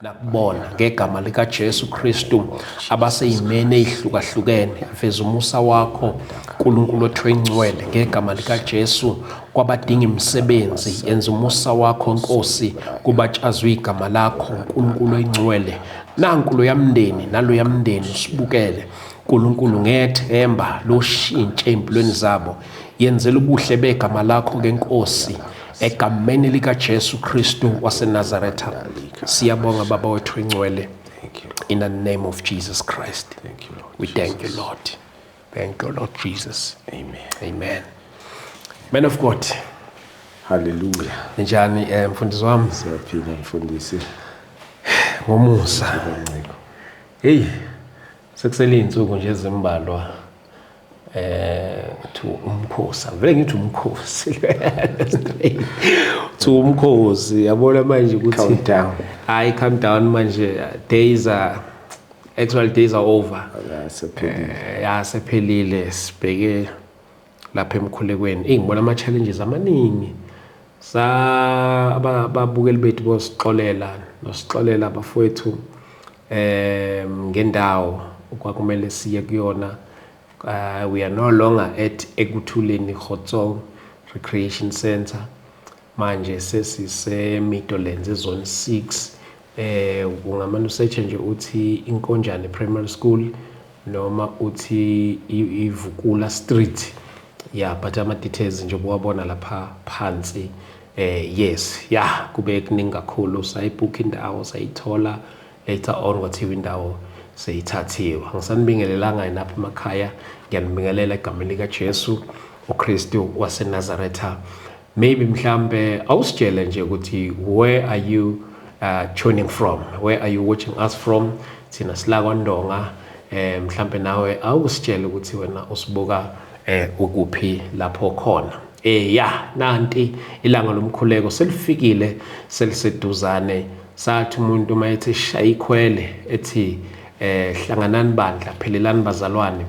nakubona ngegama lika Jesu Kristu abaseyimene ezihlukahlukene veza umusa wakho uNkulunkulu othwengcwele ngegama lika Jesu kwabadinga imisebenzi yenza umusa wakho Nkosi kubatshazwe igama lakho uNkulunkulu oyingcwele nankulu yamndeni nalo yamndeni usibukele uNkulunkulu ngethemba loshintshe empilweni zabo yenzela ubuhle begama lakho ngeNkosi egameni lika Jesu Kristu waseNazaretha siyabonga baba wethu engcwele in the name of Jesus Christ. Thank you, Lord. We thank you, Lord. Thank you, Lord Jesus. Amen. Amen. Man of God, Hallelujah. njani mfundisi wami? Siyaphila mfundisi. Ngomusa. Kanciko. Hey, sekusele insuku nje ezimbalwa to umkhosi. Vele ngithi umkhosi. To umkhosi. Yabona manje ukuthi Countdown. I come down manje days are actual days are over. Ya sephelile sibheke lapha emkhulekweni. Ngibona ama challenges amaningi. Ababukeli bethu bosixolela nosixolela abafowethu ngendawo okwakumele siye kuyona. We are no longer at Ekuthuleni Kgotsong Recreation Center. Manje sesise Meadowlands zone 6. Ungamane usearch nje uthi Inkonjane Primary School noma uthi Ivukula Street. Yeah, but ama details nje buwabona lapha phansi. Yes, yeah, kube kuningi kakhulu sayibook indawo sayithola later on wathi indawo seyithathiwe. Angisanibingelelanga enapha emakhaya, ngiyanibingelela egameni lika Jesu uKristu waseNazaretha. Maybe mhlambe awusitshele nje ukuthi where are you tuning from? Where are you watching us from? Thina sila kwaNdonga. Mhlambe nawe awusitshele ukuthi wena usibuka ukuphi lapho khona. Yeah, nanti ilanga lomkhuleko selifikile seliseduzane. Sathi umuntu mayethi shayikhwele ethi hlanganani bandla phelelani bazalwane.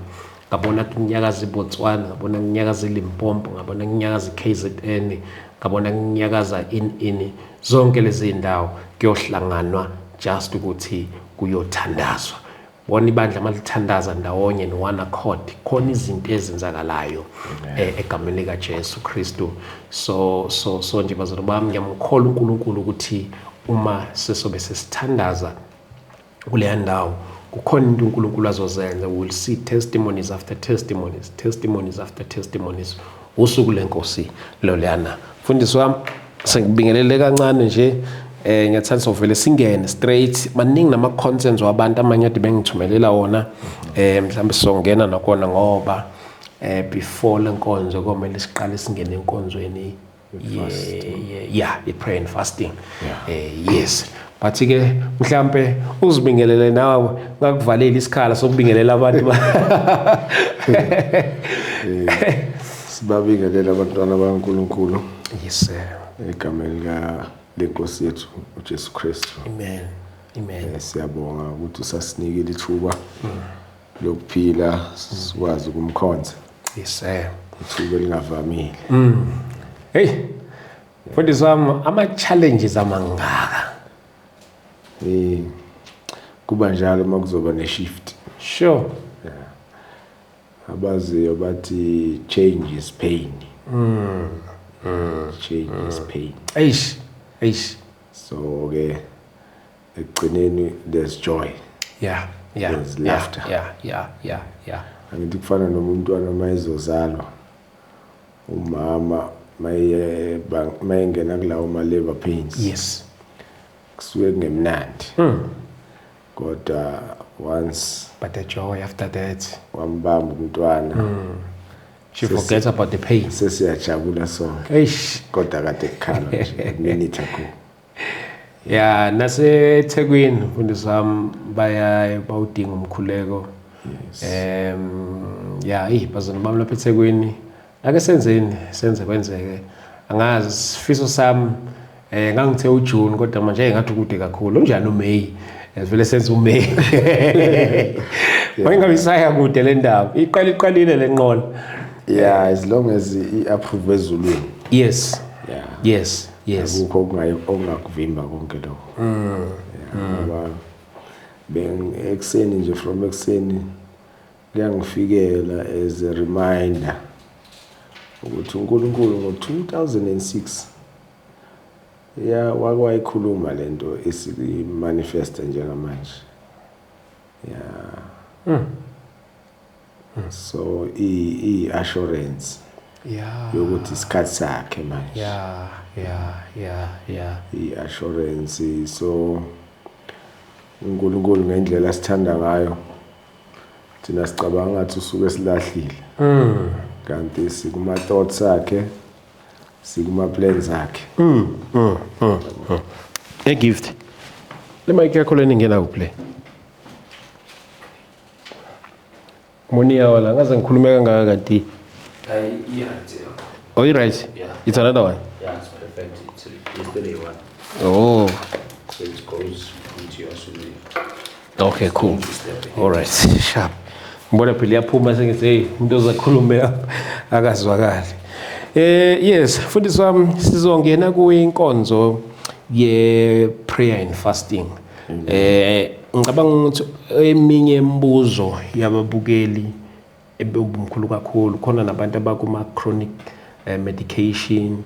Ngabona kunyakaza iBotswana, ngabona kunyakaza iLimpopo, ngabona kunyakaza iKZN, ngabona kunyakaza ini zonke lezi ndawo kuyohlanganwa just ukuthi kuyothandazwa. Bona ibandla malithandaza ndawonye no one accord khona izinto ezenzakalayo egameni lika Jesu Kristu. So nje bazalwane bami ngiyamkhola uNkulunkulu ukuthi uma sesobe sesithandaza kule ndawo kukhona into uNkulunkulu azozenza. We will see testimonies after testimonies, testimonies after testimonies usuku lenkosi lolana. Mfundisi wami sengibingelele kancane nje ngiyathanda sovele singene straight maningi nama contents wabantu amanye ade bengithumelela wona mhlambe songena nakona ngoba before lenkonzo komele siqale singene enkonzweni prayer and fasting. Yes, but ke mhlambe uzibingelele nawe ngakuvalela isikhala sokubingelela abantu. Sibabingelela abantwana bakaNkulunkulu. Yes sir. Egameni lika lenkosi yethu uJesu Kristu. Amen. Amen. Siyabonga ukuthi usasinikile ithuba lokuphila sikwazi ukumkhonza. Yes sir. Ithuba lingavamile. Hey, mfundisi wami ama challenges amangaka. Kuba njalo makuzoba ne shift. Sure. Abaziyo bathi change is pain. Change is pain. Eish. So ke ekugcineni there's joy. Yeah. There's laughter. Yeah. Angithi kufana nomuntu mayizozalwa. Umama mayengena kulawo ma labor pains. Yes. Kusuke ngemnandi. Kodwa once but the joy after that wambamba umntwana she forgets about the pain. Sesiyajabula sonke. Eish. Kodwa kade kukhala nje minute ago. Yeah, nase Thekwini mfundisi wami bawudinga umkhuleko. Yes. Bazana bami lapha eThekwini ake senze kwenzeke. Angazi sifiso sami ngangithe uJune kodwa manje ngathi kude kakhulu. Unjani uMay? Vele senze uMay. Wayengabisaya kude le ndaba. Iqalile lenqola. Yeah, as long as I-approve ezulwini. Yes. Yeah. Yes. Akukho ongakuvimba konke lokho. ngoba ekuseni nje from ekuseni kuyangifikela as a reminder ukuthi uNkulunkulu ngo-2006 wayikhuluma lento esimanifesta njengamanje. So i-assurance yokuthi isikhathi sakhe manje. I-assurance. So uNkulunkulu ngendlela asithanda ngayo thina sicabanga ngathi usuke silahlile. Kanti sikuma thoughts akhe, sikuma plans akhe. A gift. Le mic yakho leni ngena uplay. Monia wala ngaze ngikhulume kangaka kanti. Oh, you right? Yeah. It's another one. Yeah, it's perfect. It's yesterday one. Oh. So it goes into your swimming. Okay, cool. All right. Sharp. Mbona phela yaphuma sengithi hey umuntu ozakhuluma akazwakali. Yes, mfundisi wami sizongena kuyinkonzo ye prayer and fasting. Ngicabanga ukuthi eminye imibuzo yababukeli ebumkhulu kakhulu khona nabantu abakuma chronic medication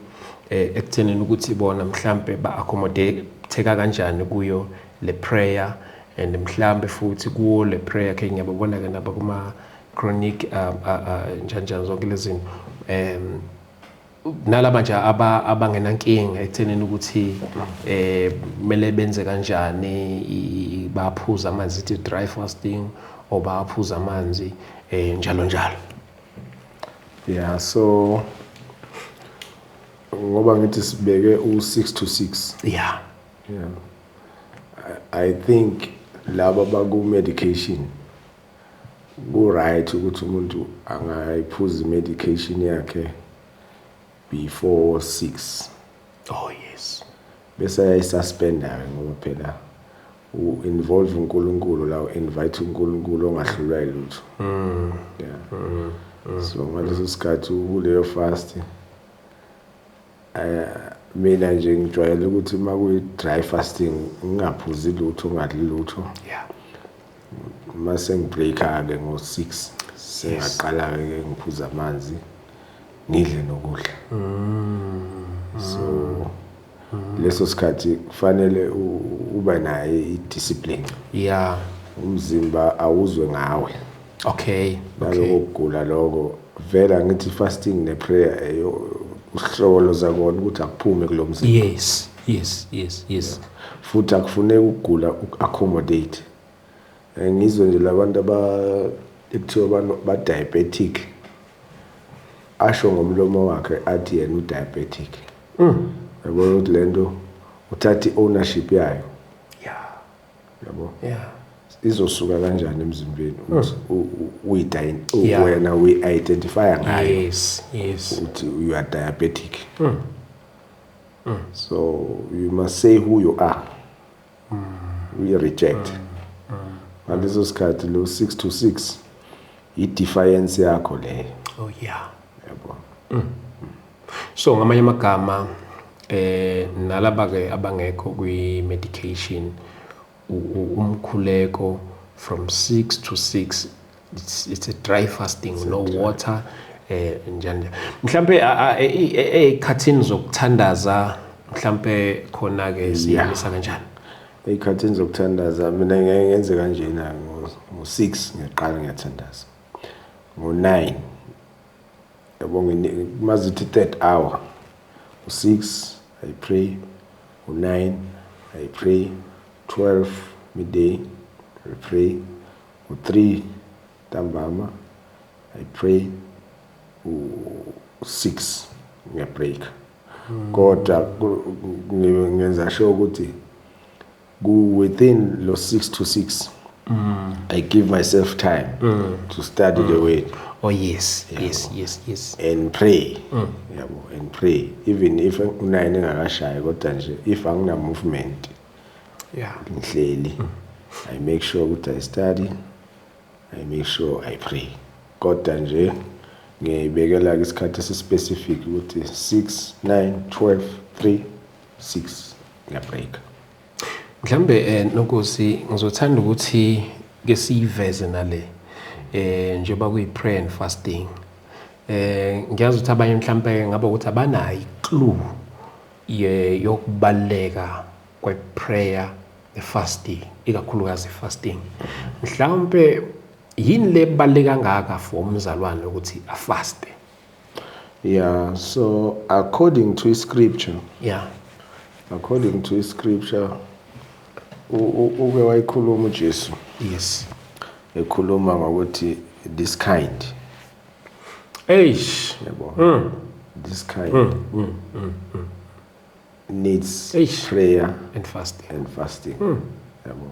ekuthenini ukuthi bona mhlambe ba accommodate kanjani kuyo le prayer and mhlambe futhi kuwo le prayer ke ngiyabona ke naba kuma chronic njalo zonke lezi nalaba nje abangenankinga ekuthenini ukuthi mele benze kanjani baphuza amanzi ithi dry fasting or baphuza amanzi njalo. Yeah, so ngoba ngithi sibeke u6 to 6. Yeah. I think laba baku medication go right ukuthi umuntu angayiphuza medication yakhe before 6. Oh yes. Bese ayisuspenda ngoba phela involve uNkulunkulu la invite uNkulunkulu ongahlulwa yilutho. So ngaleso sikhathi kuleyo fast mina nje ngijwayele ukuthi makuyi dry fasting ngingaphuzi lutho ngadli lutho. Yeah. Mase ngibreaka ke ngo6 sengaqala ke ngiphuza amanzi ngidle nokudla. So leso sikhathi kufanele ube naye idiscipline. Yeah. Umzimba awuzwe ngawe. Okay. Naloko kugula lokho vela ngithi fasting ne prayer uhlolo zakona ukuthi akuphume kulomzimba. Yes. Futhi akufuneki ukugula uaccommodate. Ngizwe nje labantu ekuthiwa ba diabetic asho ngomlomo wakhe athi yena udiabetic. Yabona ukuthi lento uthatha ownership yayo. Yeah. Yabo. Yeah. Izosuka kanjani emzimbeni wena we identify ngayo. Yes. Ukuthi you are diabetic. So you must say who you are. We reject. Ngaleso sikhathi lo 6 to 6 i-defiance yakho le. Oh yeah. Yabo. So ngamanye amagama nalaba ke abangekho kwi medication umkhuleko from 6 to 6 it's a dry fasting, no water njalo. Mhlambe ekhathini zokuthandaza mhlambe khona ke siyimisa kanjani? Ekhathini zokuthandaza mina ngiyenze kanjena ngo6 ngiqala ngiyathandaza. Ngo9 yabo mazithi third hour. U6 I pray. U9 I pray. 12 midday I pray. U3 ntambama I pray. U6 ngiyabreak. Kodwa ngenza sure ukuthi within lo 6 to 6 I give myself time to study the word. Oh yes. And pray. Yabo, and pray. Even if u9 ngakashaya kodwa nje if angina movement. Yeah. Ngihleli. I make sure ukuthi I study. I make sure I pray. Kodwa nje ngiyibekela isikhathi specific ukuthi 6, 9, 12, 3, 6 ngiyabreak. Mhlambe Nkosi ngizothanda ukuthi ke siyiveze nale njengoba kuyi prayer and fasting. Ngiyazi ukuthi abanye mhlambe ngaba ukuthi abanayo iclue yokubaleka kwe prayer the fasting ikakhulukazi fasting. Mhlawumbe yini lebaleka kangaka for umzalwane ukuthi afaste? Yeah, so according to scripture, According to scripture, uke wayikhuluma uJesu. Yes. Ekhuluma ngokuthi this kind. Yabo. This kind needs prayer and fasting. Yabo.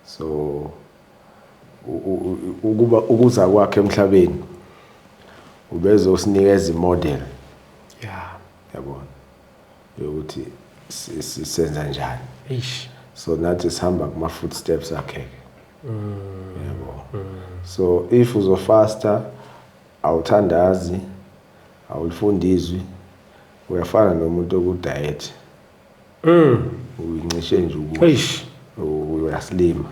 So ukuza kwakhe emhlabeni ubezosinikeza imodel. Yabo. Yokuthi sisenza njani. So nathi sihamba kuma footsteps akhe. Yabo. So if uzofasta awuthandazi awulifundizwi uyafana nomuntu oku diet. Uyincishe nje uyaslim.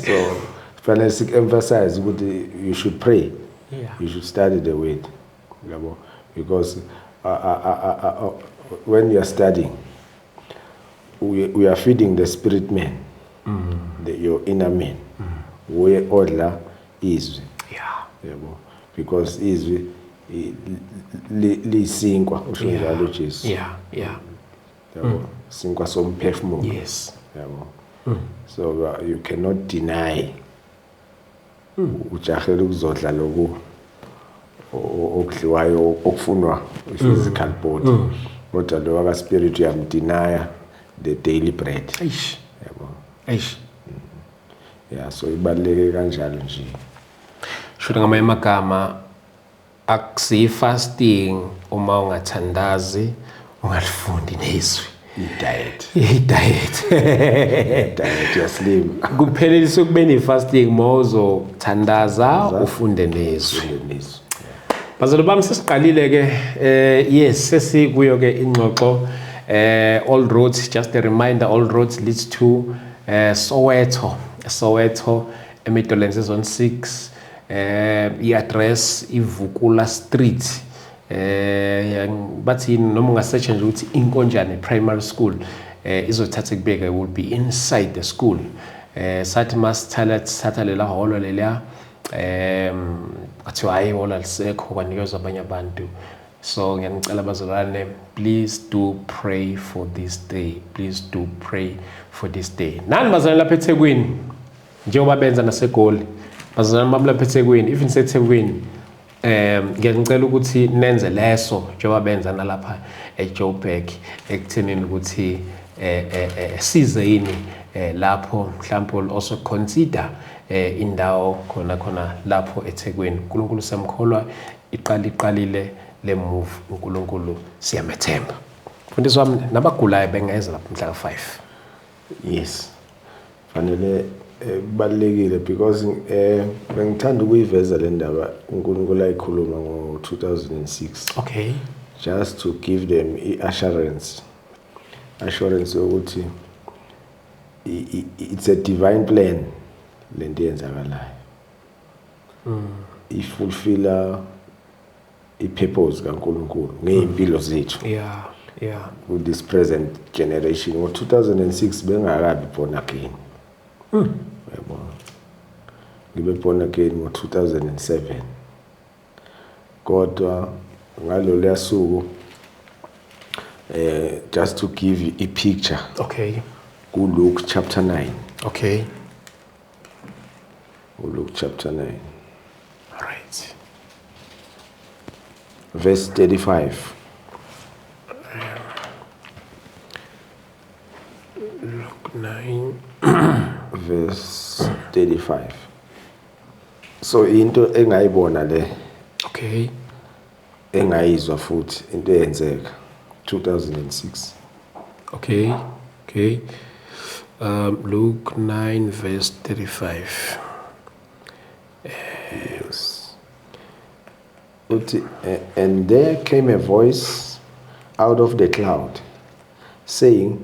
So fanele emphasize ukuthi you should pray. You should study the word. Yabo. Because when you are studying, we are feeding the spirit man, your inner man. We order izwi. Yabo. Because izwi lisinkwa usho njalo Jesu. Yabo. Sinkwa somphefumulo. Yabo. So you cannot deny ujahela ukuzodla lokho okudliwayo okufunwa physical body. Kodwa lo waka spirit uyamdinaya the daily bread. Yabo. Yeah, so ibaleke kanjalo nje. Shuthi ngamanye amagama akusi fasting uma ungathandazi ungalifundi nezwi. Diet yaslim. Kuphelelisa ukubeni fasting mawuzo thandaza ufunde nezwi. Bazalo bami sesiqalile ke yes sesikuyo ke ingxoxo all roads, just a reminder, all roads leads to Soweto Meadowlands zone 6 i-address Ivukula Street bathi noma ungasearch nje ukuthi Inkonjane Primary School izothatha kubeka will be inside the school sathi masithatha lela holo lelia athiwa hayi wona lisekho kwanikezwa abanye abantu. So ngiyanicela bazalwane, please do pray for this day. Please do pray for this day. Nani bazalwane lapha eThekwini njengoba benza naseGoli. Bazalwane bami lapha eThekwini, even seThekwini ngiyanicela ukuthi nenze leso njengoba benza nalapha eJoburg ekuthenini ukuthi size yini lapho mhlawumbe also consider indawo khona lapho eThekwini. uNkulunkulu semkholwa iqalile le move uNkulunkulu siyamethemba. Mfundisi wami nabagulayo bengeza lapha mhla ka5. Yes. Fanele kubalekile because bengithanda ukuyiveza le ndaba uNkulunkulu ayikhuluma ngo2006. Okay. Just to give them assurance ukuthi it's a divine plan lento yenzakalayo. Ifulfill i-purpose kaNkulunkulu ngeimpilo zethu. With this present generation. Ngo2006 bengakabi born again. Yabo. Ngibe born again ngo2007. Kodwa ngalo leyasuku just to give you a picture. Okay. Luke chapter 9. Okay. Luke chapter 9. All right. Verse 35. Luke 9. Verse 35. So into engayibona le. Okay. Engayizwa futhi into eyenzeka 2006. Okay. Luke 9 verse 35. Yes. And there came a voice out of the cloud saying,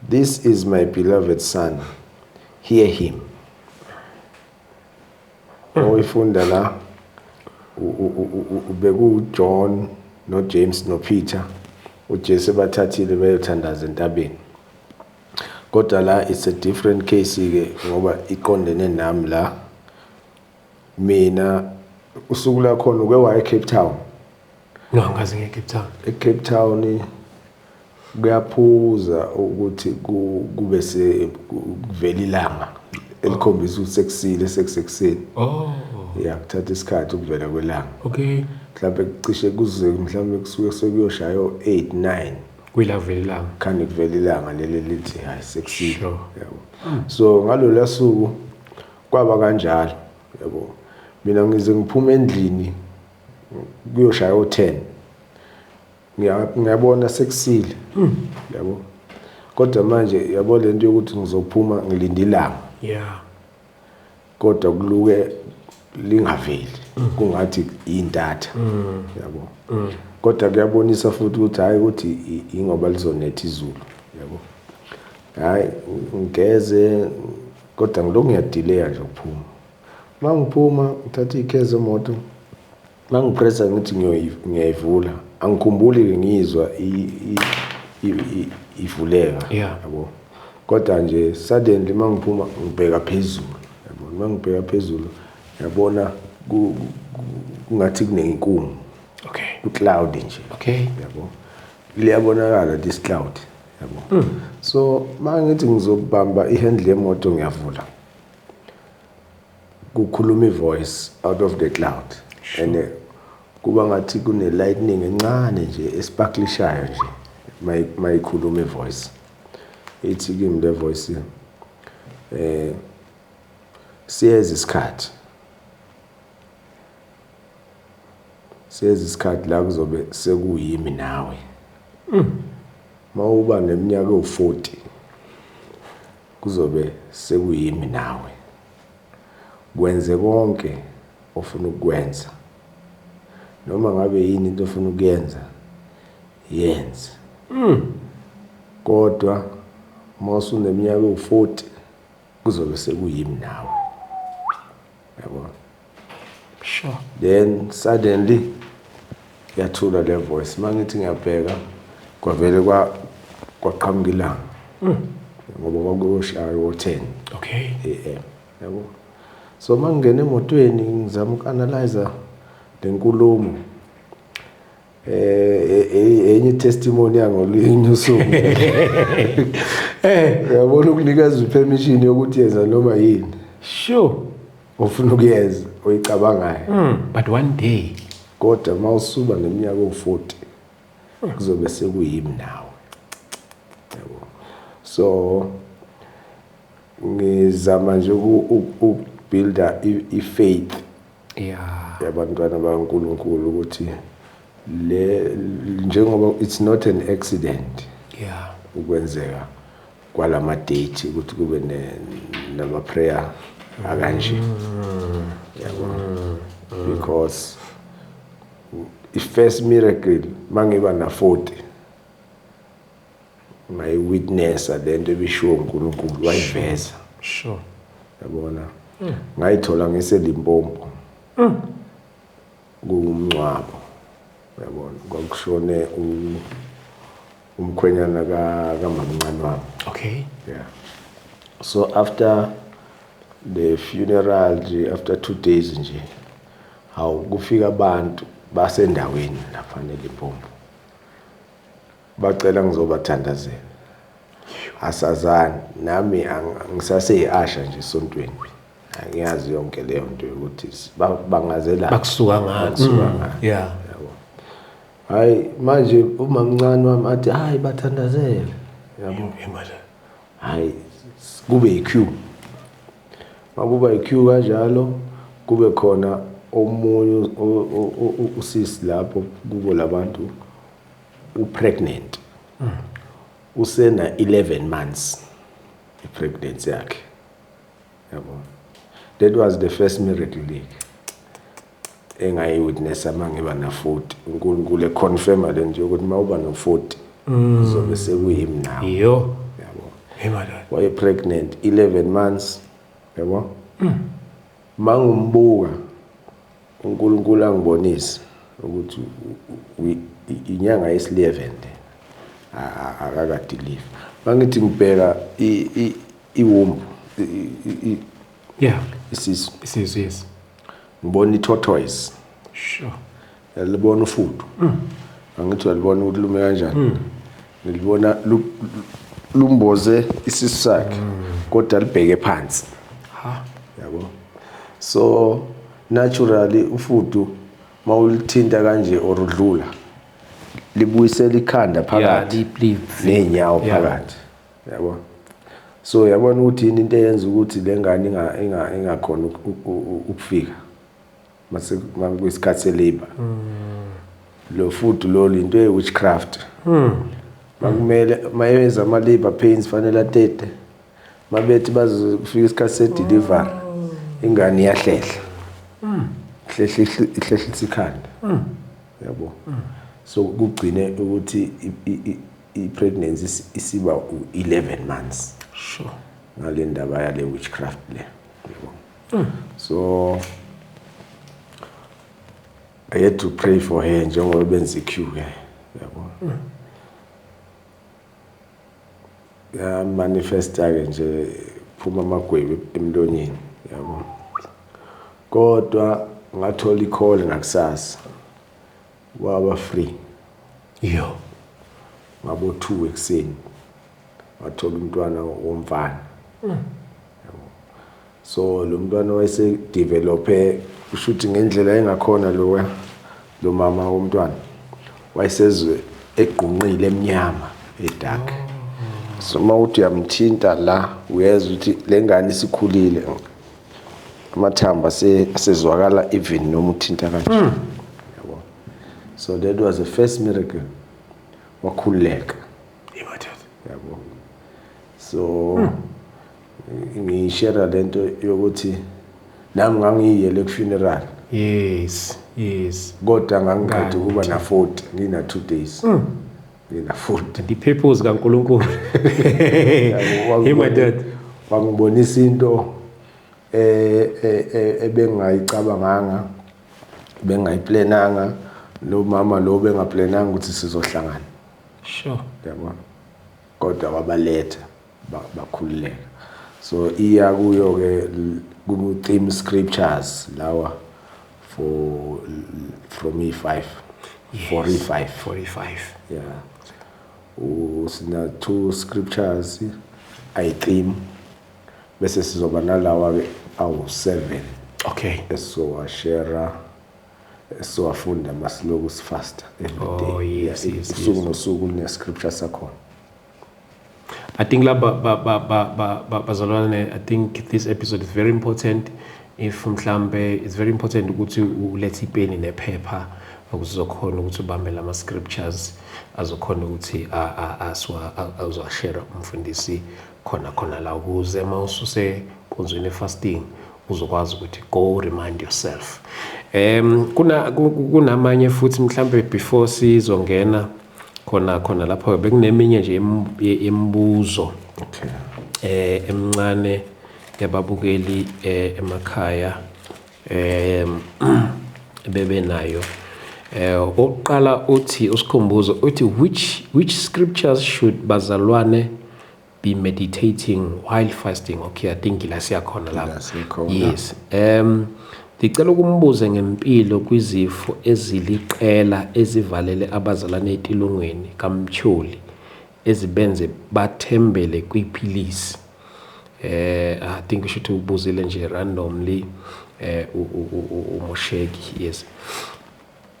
"This is my beloved son, hear him." Oyifunda la ubeku John no James no Peter uJesu bathathile bayothandaza entabeni. Kodwa la it's a different case ke ngoba iqondene nami la. Mina usuku la khona uke wa eCape Town. No, ngazi ngeCape Town. ECape Town kuyaphuza ukuthi kube kuvela ilanga elikhombisa ukuthi sekusile. Oh. Yeah, kuthatha isikhathi ukuvela kwelanga. Okay. Mhlawumbe kucishe kuze mhlawumbe kusuke sekuyoshaya 8 9 Kuyila vela ilanga. khani kuvela ilanga leli lithi hayi sekusile. Sure. Yabo. So ngalo lasuku kwaba kanjalo, yabo. Mina ngize ngiphuma endlini kuyoshaya 10. Ngiyabona sekusile. Yabo. Kodwa manje yabo lento yokuthi ngizophuma ngilinde ilanga. Yeah. Kodwa kuluke lingaveli kungathi intatha. Yabo. Kodwa kuyabonisa futhi ukuthi hayi ukuthi ingoba lizonetha izulu. Yabo. Hayi ngigeze kodwa ngiloko ngiyadelay nje ukuphuma. Mangiphuma ngithatha ikhezo emoto. Mangipressa ngithi ngiyayivula. Angikhumbuli ngizwa ivuleka. Yabo. Kodwa nje suddenly mangiphuma ngibheka phezulu. Yabo. Mangibheka phezulu ngiyabona kungathi kunenkungu. Okay. Ku-cloud nje. Okay. Yabo. Liyabonakala this cloud. Yabo. So mangithi ngizobamba ihandle yemoto ngiyavula. Kukhuluma ivoice out of the cloud. Sure. And kuba ngathi kune lightning encane nje esparklishayo nje. Mayikhuluma ivoice. Ithi kimi le voice siyeza isikhathi. Siyeza isikhathi la kuzobe sekuyimi nawe. Mawuba neminyaka u40 kuzobe sekuyimi nawe. Kwenze konke ofuna ukwenza. Noma ngabe yini into ofuna ukuyenza yenze. Kodwa mawusuneminyaka u40 kuzobe sekuyimi nawe. Yabo. Sure. Then suddenly yathula le voice mangithi ngiyabheka kwavele kwaqhamuka ilanga. Ngoba kwakuyoshaya 10. Okay. AM. Yabo. So mangene emotweni ngizama ukuanalyze lenkulumo. Enye testimony yangolinye usuku. Yabona ukunikeza permission yokuthi yenza noma yini. Sure. Ofuna ukuyenza oyicabangayo. But one day Kodwa mawusuba neminyaka u40 kuzobe sekuyimi nawe. Yabo. So ngizama nje ukubuilda ifaith. Yeah. Yabantwana baNkulunkulu ukuthi njengoba it's not an accident. Yeah. Ukwenzeka kwalama date ukuthi kube nama prayer akanje. Yabo. Because the first miracle mangiba na 40 my witness at the end ebisho uNkulunkulu wayiveza. Sure. Yabona. Ngayithola ngiseLimpopo. Kumncwabo. Yabona kwakushone umkhwenyana kaMamncane wami. Okay. Yeah. So after the funeral after 2 days nje kufika abantu basendaweni lapha eLimpopo. Bacela ngizobathandazela. Asazani nami ngisaseyasha nje esontweni. Angiyazi yonke leyo nto ukuthi bangazela Bakusuka ngathi. Yeah. Yabo. Hayi manje uMamncane wami athi hayi bathandazela. Yabo. Hayi kube iqueue. Makuba iqueue kanjalo kube khona omunye usisi lapho kubo labantu upregnant. Usena 11 months ipregnancy yakhe. Yabo. That was the first miracle engayi witness mangiba na 40. uNkulunkulu econfirma le nje ukuthi mawuba no 40 zobe sekuyimi nawo Yo. yabo Hey madod. waye pregnant 11 months yabo mangumbuka uNkulunkulu angibonisa ukuthi inyanga yesi11 akaka deliver mangithi ngibheka iwomb Yeah. isisu Yes. ngibona itortoise Sure. yalibona ufudu angithi walibona ukuthi lume kanjani nilibona lumboze isisu sakhe kodwa libheke phansi yabo so naturally ufudu mawulithinta kanje or udlula libuyisela ikhanda phakathi deeply nenyawo phakathi yabo so yabona ukuthi into eyenza ukuthi lengane ingakhona ukufika mase kuyisikhathi selabor lo fudu lo into ye witchcraft makumele mayenza ama labor pains fanele atete mabethi bazofika isikhathi se delivery ingane iyahlehla ihlehlisa ikhanda yabo so kugcine ukuthi i-pregnancy isiba 11 months sure ngale ndaba yale witchcraft le yabo so I had to pray for her njengoba benza iqueue ke yabo ya manifesta ke nje phuma amagwebu emlonyeni yabo kodwa ngathola i-call ngakusasa waba free yo ngabo 2 ekseni wathola umntwana womfana so lo mntwana wayese develope ushuthi ngendlela engakhona lo mama womntwana wayesezwe eqhunqile emnyama edark so mawuthi uyamthinta la uyezwa ukuthi lengane isikhulile amathamba asezwakala even noma uthinta kanje yabo so that was the first miracle wakhuleka yabo so ngishare lento yokuthi nami ngangiyele ku funeral yes kodwa ngangiqeda ukuba na 40 ngina 2 days ngina 40 the purpose kaNkulunkulu hey my dad wangibonisa into ebengayicabanganga bengayiplananga lo mama lo bengaplananga ukuthi sizohlangana sure yabo kodwa wabaletha bakhululeka so iya kuyo ke ku theme scriptures lawa from E5 45 yeah usina 2 scriptures I theme bese sizoba nalawa ke awu 7 okay so share so afunda masiloku sifasta every day oh yes usuku nosuku ne scripture sakho I think bazalwane, I think this episode is very important. If mhlambe it's very important ukuthi ulethe ipeni nephepha ukuzokhona ukuthi ubambela ama scriptures azokhona ukuthi azowashare umfundisi khona la ukuze mawususe konzweni fasting uzokwazi ukuthi go remind yourself. Kunamanye futhi mhlambe before sizongena khona lapho bekuneminye nje imibuzo emncane yababukeli emakhaya bebe nayo oqala uthi usikhumbuzo uthi which scriptures should bazalwane be meditating while fasting. Okay, I think la siyakhona lapho. Yes. Ngicela ukumbuza ngempilo kwizifo eziliqela ezivalele abazalwane etilungweni kamcholi ezibenze bathembele kwiphilisi. I think we should ubuzile nje randomly uMosheki. Yes.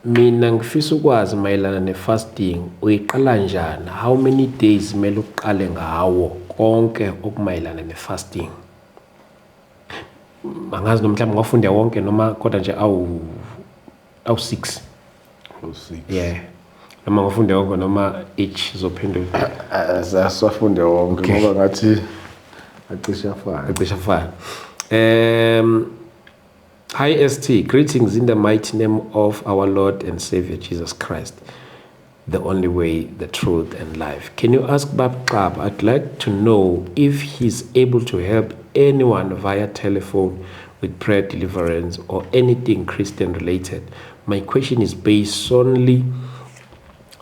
Mina ngifisa ukwazi mayelana ne-fasting uyiqala njani, how many days kumele uqale ngawo konke okumayelana ne-fasting? Angazi nomhlanje ngafunda wonke noma kodwa nje awu 6 yeah noma ngafunda wonke noma each zophendula asafunde wonke ngoba ngathi acisha fana. Hi ST, greetings in the mighty name of our Lord and Savior Jesus Christ. the only way, the truth, and life. Can you ask Bab Klab? I'd like to know if he's able to help anyone via telephone with prayer deliverance or anything Christian related. My question is based solely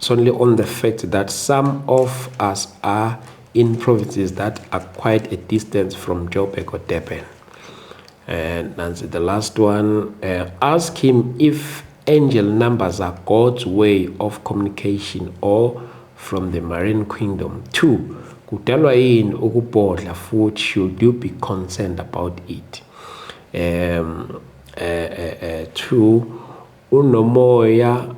on the fact that some of us are in provinces that are quite a distance from Joburg or Durban. And Nancy, the last one, ask him if angel numbers are God's way of communication or from the marine kingdom. 2, kudalwa yini ukubhodla futhi, should you be concerned about it? 2, unomoya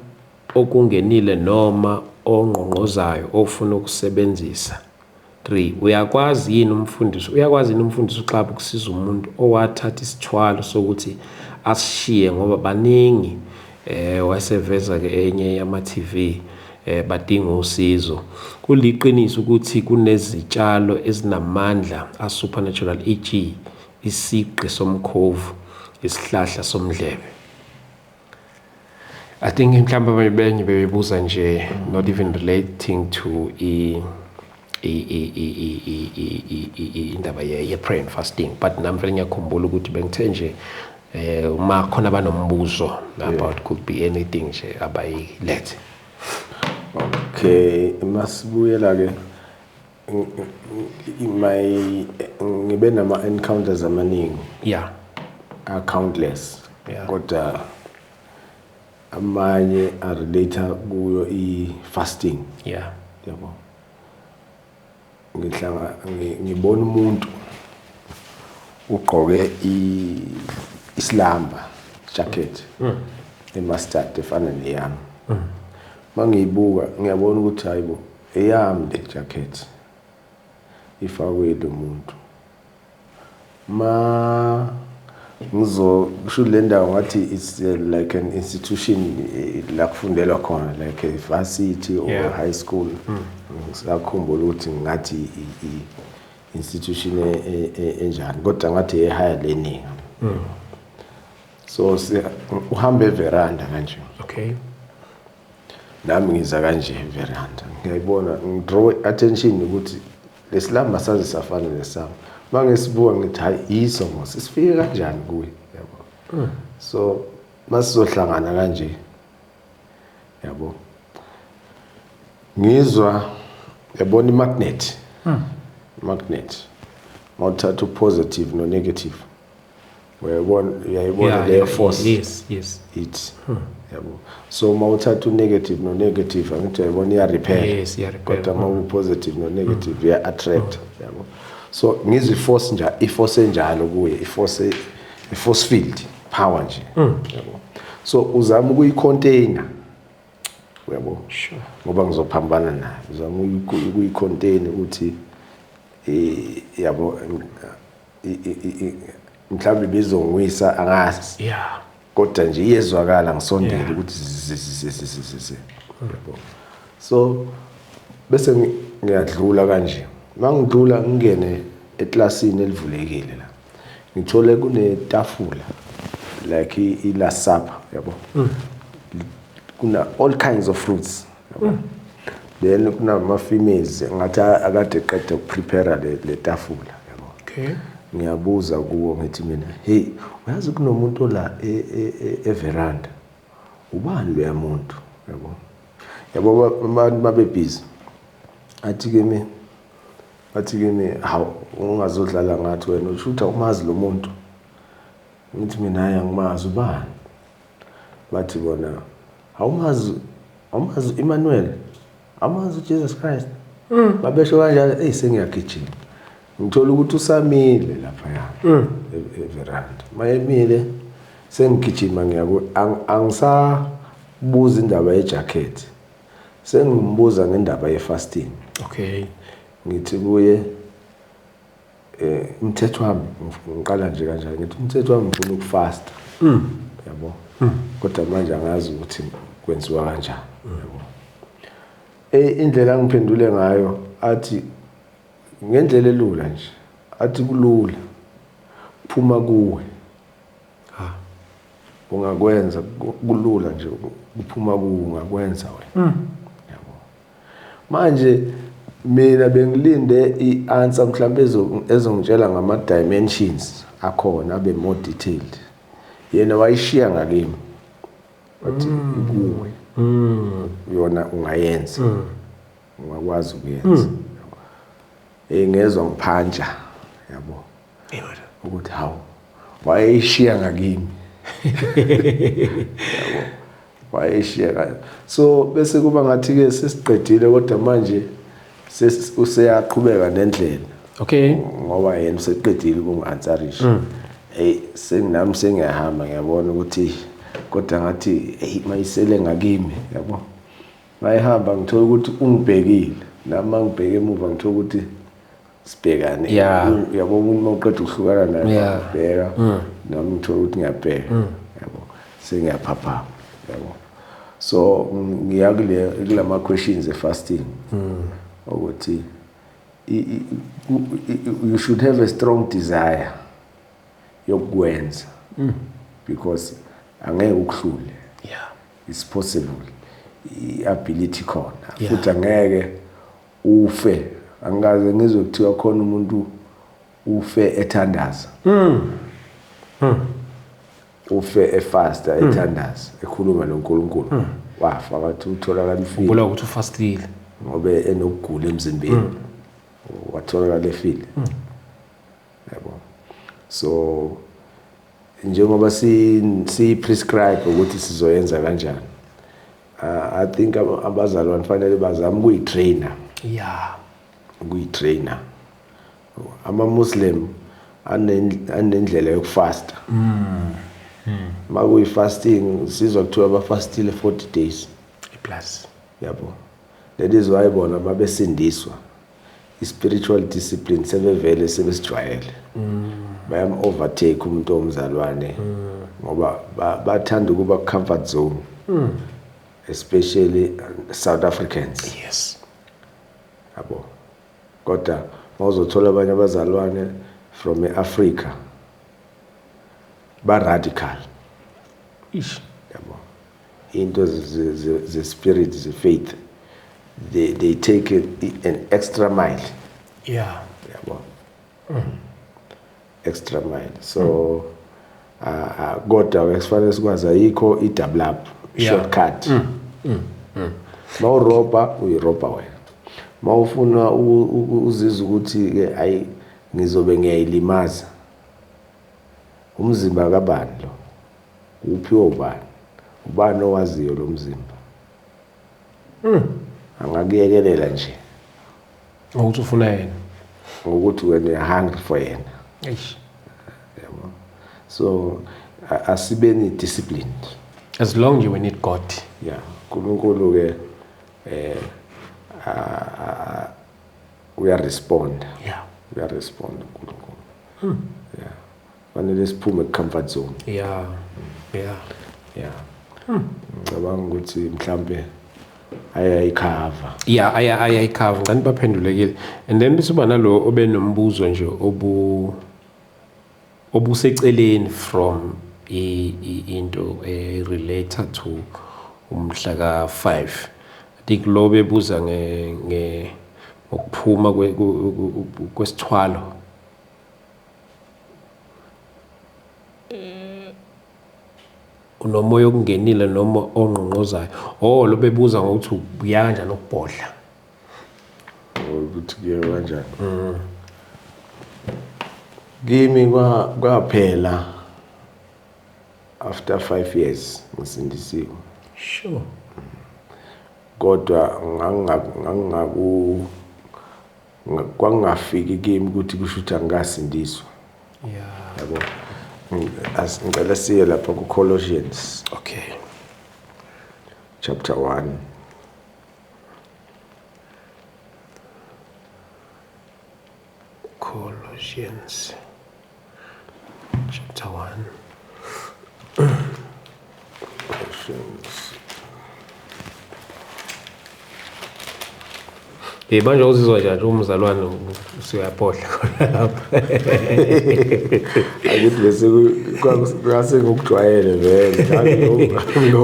okungenile noma ongqongqozayo ofuna ukusebenzisa. 3, uyakwazi yini umfundisi uXaba ukusiza umuntu owathatha isithwalo sokuthi asishiye ngoba baningi waseveza ke enye yama TV badinga usizo. Kuliqiniso ukuthi kunezitshalo ezinamandla a supernatural, e.g. isiqi somkhovu, isihlahla somdlebe. I think mhlawumbe benye bebebuza nje, not even relating to indaba ye prayer and fasting, but nami vele ngiyakhumbula ukuthi bengithe nje uma khona banombuzo about could be anything nje abayilethe. Okay, masibuyela ke ngibe nama encounters amaningi. Yeah. Are countless. Yeah. Kodwa amanye are related kuyo fasting. Yeah. Yabo. Ngibona umuntu ugqoke islamba jacket emustard efana neyami. Mangiyibuka ngiyabona ukuthi hayibo eyami le jacket ifakwe lo muntu. Ngisho le ndawo ngathi it's like an institution la kufundelwa khona, like a varsity or high school. Sakhumbula ukuthi ngathi institution enjani, kodwa ngathi e-higher learning. So uhambe veranda kanje. Okay. Nami ngiza kanje veranda. Ngiyayibona ngidraw attention ukuthi lesilamba saze safana nesami. Mangesibuka ngithi hayi yiso mos sifike kanjani kuye, yabo. So masizohlangana kanje, yabo, ngizwa yabona imagnet. Magnet mawuthatha positive no negative, uyayibona le force. Yes. It yabo. So mawuthatha negative no negative angithi uyayibona iya repel. Yes, iya repel. Kodwa mawu positive no negative iya attract, yabo. So ngizi i-force enjalo kuye, i-force field power nje. Yabo. So uzama ukuyi-container, yabo. Sure. Ngoba ngizophambana naye. Uzama ukuyi-contain ukuthi yabo mhlawumbe bizongwisa angazi. Yeah. Kodwa nje iyezwakala ngisondele ukuthi yabo. So bese ngiyadlula kanje. Mangidlula ngingene eklasini elivulekile la. Ngithole kunetafula like ila supper, yabo. Kuna all kinds of fruits, yabo. Then kuna ama females ngathi akade eqeda ukuprepare le tafula, yabo. Okay. Ngiyabuza kuwo ngithi mina, hey, uyazi kunomuntu la veranda. Ubani lo muntu, yabo. Yabo abantu babe busy. Athi kimi how ungazodlala ngathi wena ushutha umazi lo muntu. Ngithi mina hayi angimazi ubani. Bathi bona awumazi Emmanuel, awumazi Jesus Christ. Babesho kanjalo sengiyagijima. Ngithola ukuthi usamile lapha yana everanda. Mayemile sengigijima angisabuza indaba yejacket. Sengimbuza ngendaba yefasting. Okay. Ngithi kuye umthetho wami ngiqala nje kanjani, ngithi umthetho wami ngifuna ukufasta. Yabo. Kodwa manje angazi ukuthi kwenziwa kanjani, yabo. Indlela ngiphendule ngayo athi ngendlela elula nje, athi kulula phuma kuwe. Ungakwenza kulula nje kuphuma kuwe ungakwenza wena. Yabo. manje mina bengilinde i-answer mhlawumbe ezongitshela ngama-dimensions akhona abe more detailed. Yena wayishiya ngakimi wathi kuwe yona ungayenza ungakwazi ukuyenza. Ngezwa ngiphanja yabo ukuthi hawu wayishiya ngakimi. Yabo wayishiya. So bese kuba ngathi ke sesiqedile kodwa manje useyaqhubeka nendlela. Okay. Ngoba yena useqedile ukungi-answerisha. Senginami sengiyahamba ngiyabona ukuthi kodwa ngathi mayisele ngakimi yabo. Mayihamba ngithola ukuthi ungibhekile nami mangibheke emuva ngithola ukuthi sibhekane. Yabo uma uqeda ukuhlukana naye ubheka nami ngithola ukuthi ngiyabheka yabo sengiyaphaphama yabo. So ngiyakule questions e-fasting ukuthi you should have a strong desire yokwenza because angeke ukuhlule. It's possible. I-ability khona futhi angeke ufe. Angaze ngizokuthiwa khona umuntu ufe ethandaza. Ufe efasta ethandaza ekhuluma noNkulunkulu wafa bathi utholakala ifile. Ubula ukuthi ufastile ngobe enokugula emzimbeni. Watholakala efile. Yabo. So njengoba si prescribe ukuthi sizoyenza kanjani. I think abazalwane fanele bazame ukuyitrainer. Ukuyitrainer. Ama-Muslim anendlela yokufasta. Makuyi-fasting sizwa kuthiwa bafastile 40 days plus. Yabo. That is why bona mabesindiswa i-spiritual discipline sebevele sebesijwayele. Bayam-overtake umuntu omzalwane ngoba bathanda ukuba comfort zone. Especially South Africans. Yes. Yabo. Kodwa mawuzothola abanye abazalwane from Africa ba radical. Yabo. Into the spirit, the faith, they take an extra mile. Yabo. Extra mile. So kodwa esifanele sikwazi ayikho i-double up shortcut. Mawuropa uyiropa wena. Mawufuna uzizwa ukuthi ke ayi ngizobe ngiyayilimaza. Umzimba kabani lo? Uphiwe ubani? Ubani owaziyo lo mzimba? Angakuyekelela nje. Ukuthi ufuna yena. Ukuthi wena uyahungry for yena. Yabo. So asibeni disciplined. As long as you need God. uNkulunkulu ke we are respond. We are respond uNkulunkulu. Fanele siphume comfort zone. Ngicabanga ukuthi mhlambe ayayikhava. Ayayikhava. Ngani baphendulekile. And then bese uba nalo obenombuzo nje obuseceleni from into related to umhla ka-5. I think lo bebuza ngokuphuma kwesithwalo. Unomoya okungenile noma ongqongqozayo. Lo bebuza ngokuthi ubuya kanjani ukubhodla. Ukuthi kuye kanjani? Kimi kwaphela after 5 years ngisindisiwe. Sure. Kodwa kwangafiki kimi ukuthi kusho ukuthi angasindiswa. Yabo. Ngicela siye lapha ku Colossians. Okay. Chapter 1. Colossians. Chapter 1. Colossians. Manje uzizwa njani umzalwane usuyaphohla khona lapha? Akuthi bese kwase ngokujwayele vele.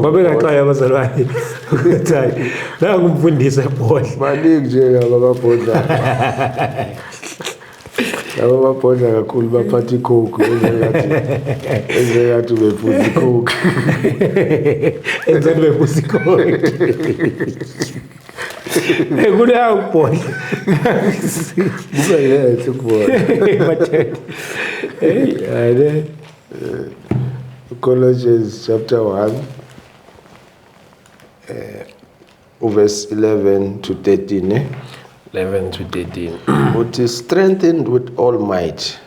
Babengaxaya abazalwane ukuthi hayi nangu umfundisi ephohla. Maningi nje ababhodla. Labo babhodla kakhulu baphatha icoke engathi bephuza icoke. Enzeni bephuza icoke. Kuleyo ukubhodla. Buka yehle ukubona. Hey, Colossians chapter 1 verse 11 to 13 11 to 13. It is strengthened with all might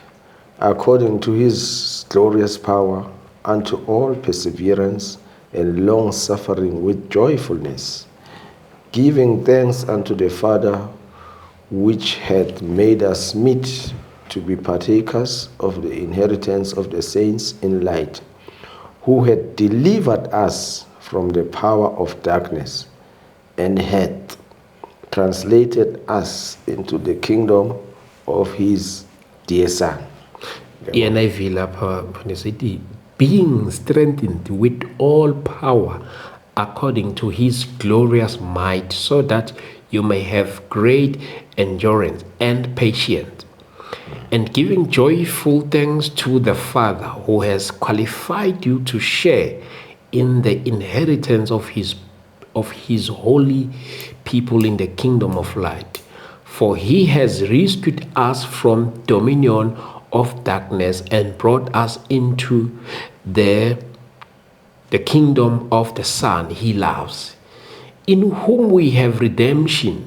according to his glorious power unto all perseverance and long suffering with joyfulness, giving thanks unto the Father which hath made us meet to be partakers of the inheritance of the saints in light, who had delivered us from the power of darkness and had translated us into the kingdom of his dear son. ENIV lapha nesithi being strengthened with all power according to his glorious might, so that you may have great endurance and patience, and giving joyful thanks to the Father who has qualified you to share in the inheritance of his holy people in the kingdom of light. For he has rescued us from dominion of darkness and brought us into the kingdom of the Son he loves, in whom we have redemption,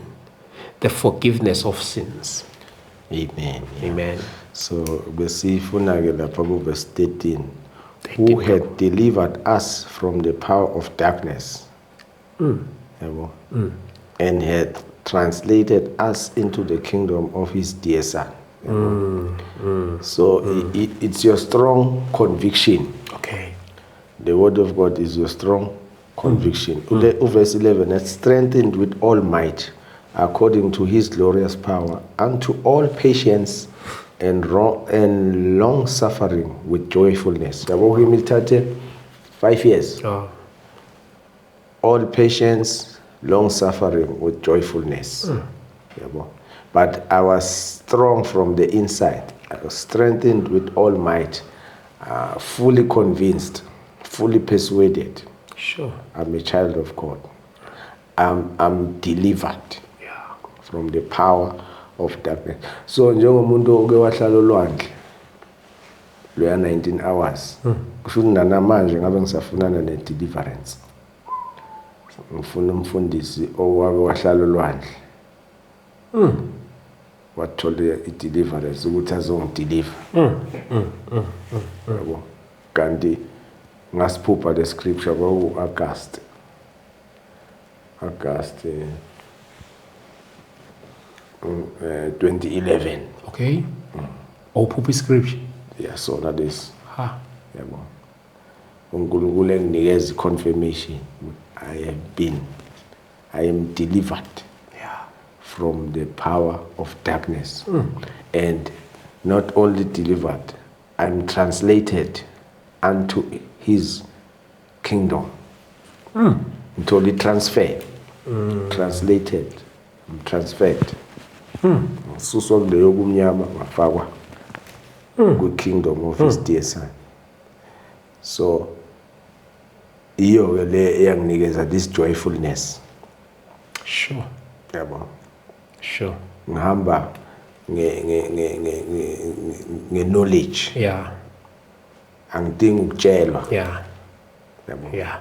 the forgiveness of sins. Amen. Amen. So besifuna ke lapha ku verse 13, who had delivered us from the power of darkness, and had translated us into the kingdom of his dear son. So it's your strong conviction. Okay. The word of God is your strong conviction. Verse 11, that's strengthened with all might according to his glorious power unto all patience and long suffering with joyfulness. 5 years. Oh. All patience, long suffering with joyfulness. But I was strong from the inside. I was strengthened with all might, fully convinced, fully persuaded. Sure. I'm a child of God. I'm delivered from the power of darkness. So njengomuntu oke wahlala olwandle loya 19 hours, kusho namanje ngabe ngisafunana ne-deliverance. Ngifuna umfundisi owake wahlala olwandle wathola i-deliverance ukuthi azongideliver. Yabo, kanti ngasiphupha le scripture kwaku-August 2011. Okay. Ophupha scripture. Yeah, so that is. Ha. Yabo, uNkulunkulu enginikeza confirmation. I am delivered from the power of darkness. And not only delivered, I'm translated unto his kingdom. Totally transferred. Translated. Transferred. Suswa kuleyo kumnyama wafakwa ku kingdom of his dear son. So iyo le eyanginikeza this joyfulness. Sure. Yabo. Sure. Ngihamba nge knowledge. Yeah. Angidingi ukutshelwa. Yeah. Yabo. Yeah.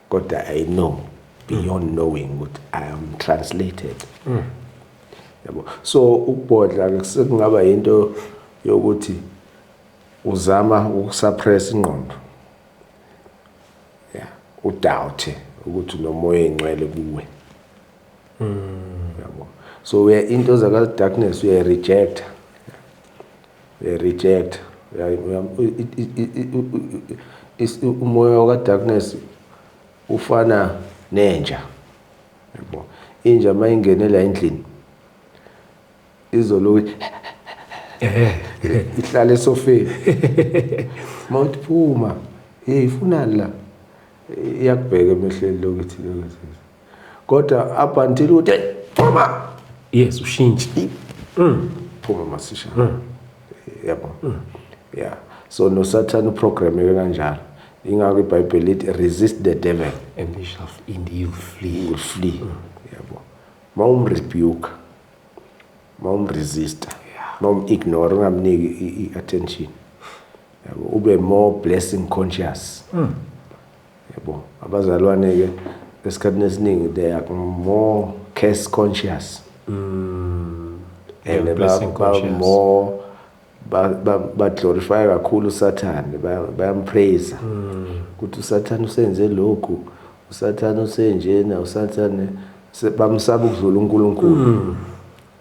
Kodwa I know beyond knowing what I am translated. Yabo. So ukubhodla sekungaba into yokuthi uzama ukusuppress ingqondo. Yeah, udoubt ukuthi nomoya engcwele kuwe. Yabo. So we are into the darkness, we are reject. We are reject. It's umoya wa darkness ufana nenja. Yabo. Inja mayingenela endlini izolo ihlala esofeni mawuthi phuma ifunani la iyakubheka emehlweni lokuthi kodwa up until uthi phuma yes ushintshe phuma masisha yabo yeah so no Satan program kanjalo ingakho iBhayibheli lithi resist the devil and he shall flee yabo mawumrebuke mawumresist mawumignore ungamniki iattention yabo ube more blessing conscious yabo abazalwane ke esikhathini esiningi they are more curse conscious and blessing conscious. more ba glorify kakhulu Satan bayampraise ukuthi uSatan usenze lokhu uSatan usenjena uSatan bamsaba ukudlula uNkulunkulu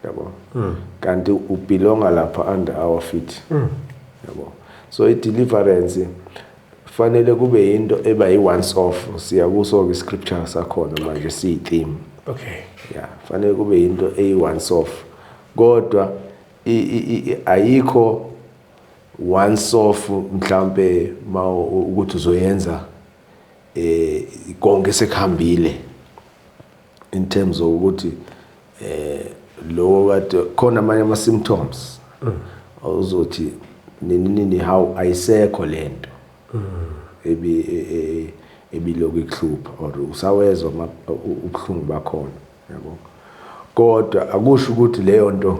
yabo kanti ubelonga lapha under our feet yabo so i-deliverance fanele kube into eba yi-once off siyakuso ke scripture sakhona manje siyi-theme okay yeah fanele kube into eyi-once off kodwa ayikho once off mhlambe ukuthi uzoyenza konke sekuhambile in terms of ukuthi lo kade khona amanye ama symptoms uzothi nini how ayisekho lento ebiloko ikuhlupha or usawezwa ubuhlungu bakhona yabo kodwa akusho ukuthi leyo nto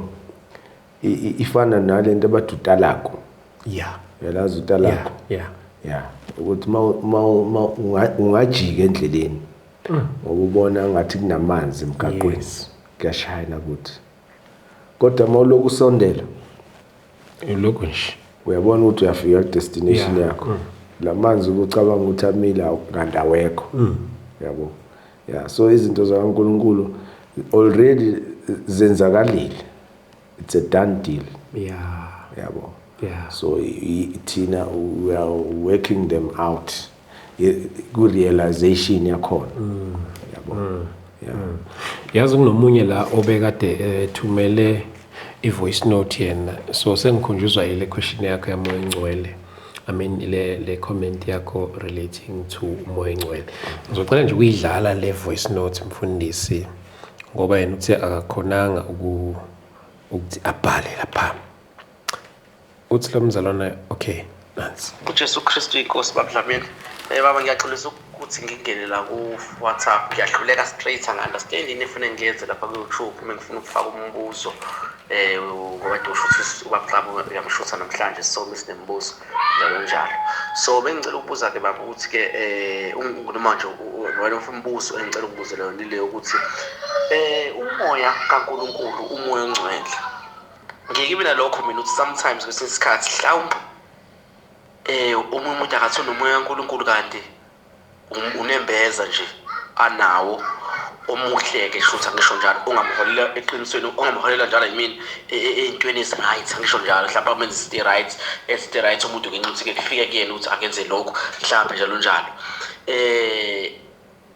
ifana nalento abadutalako yalazi utalako yeah ukuthi ungajika endleleni ngokubona ngathi kunamanzi emgaqweni kuyashayina ukuthi kodwa mawuloku usondela ulokhu nje uyabona ukuthi uyafika destination yakho lamanzi ucabanga ukuthi amila kanti awekho yabo yeah so izinto zakaNkulunkulu already zenzakalile it's a done deal yabo so thina we are working them out ku realization yakhona yabo yazi kunomunye la obekade thumele ivoice note yena so sengikhunjuzwa ile question yakho yamoya engcwele I mean le comment yakho relating to umoya engcwele ngizocela nje ukuyidlala le voice note mfundisi ngoba yena uthi akakhonanga ukuthi abhale lapha uthi lo mzalwana okay nansi uJesu Kristu inkosi babudlamini baba ngiyaxolisa ukuthi ngingene la ku WhatsApp ngiyahluleka straight angi-understand ifuna ngiyenze lapha ku YouTube uma ngifuna ukufaka umbuzo ngoba ushuthi ubabhlamo uyamshutha namhlanje so nginembuzo njalo so bengicela ukubuza ke baba ukuthi ke manje wena umbuzo engicela ukubuza leyo ukuthi umoya kaNkuluNkulu umoya ongcwele ngikibe nalokho mina ukuthi sometimes kwesinye isikhathi mhlawumbe umuntu akathona umoya kaNkuluNkulu kanti unembeza nje anawo omuhleke shutha ngisho njalo ungamholela eqinisweni ungamholela njalo yimini entweni eziright ngisho njalo mhlawumbe amenze esti right umuntu ngencuthi ke kufike kuyena ukuthi akenze lokho mhlawumbe njalo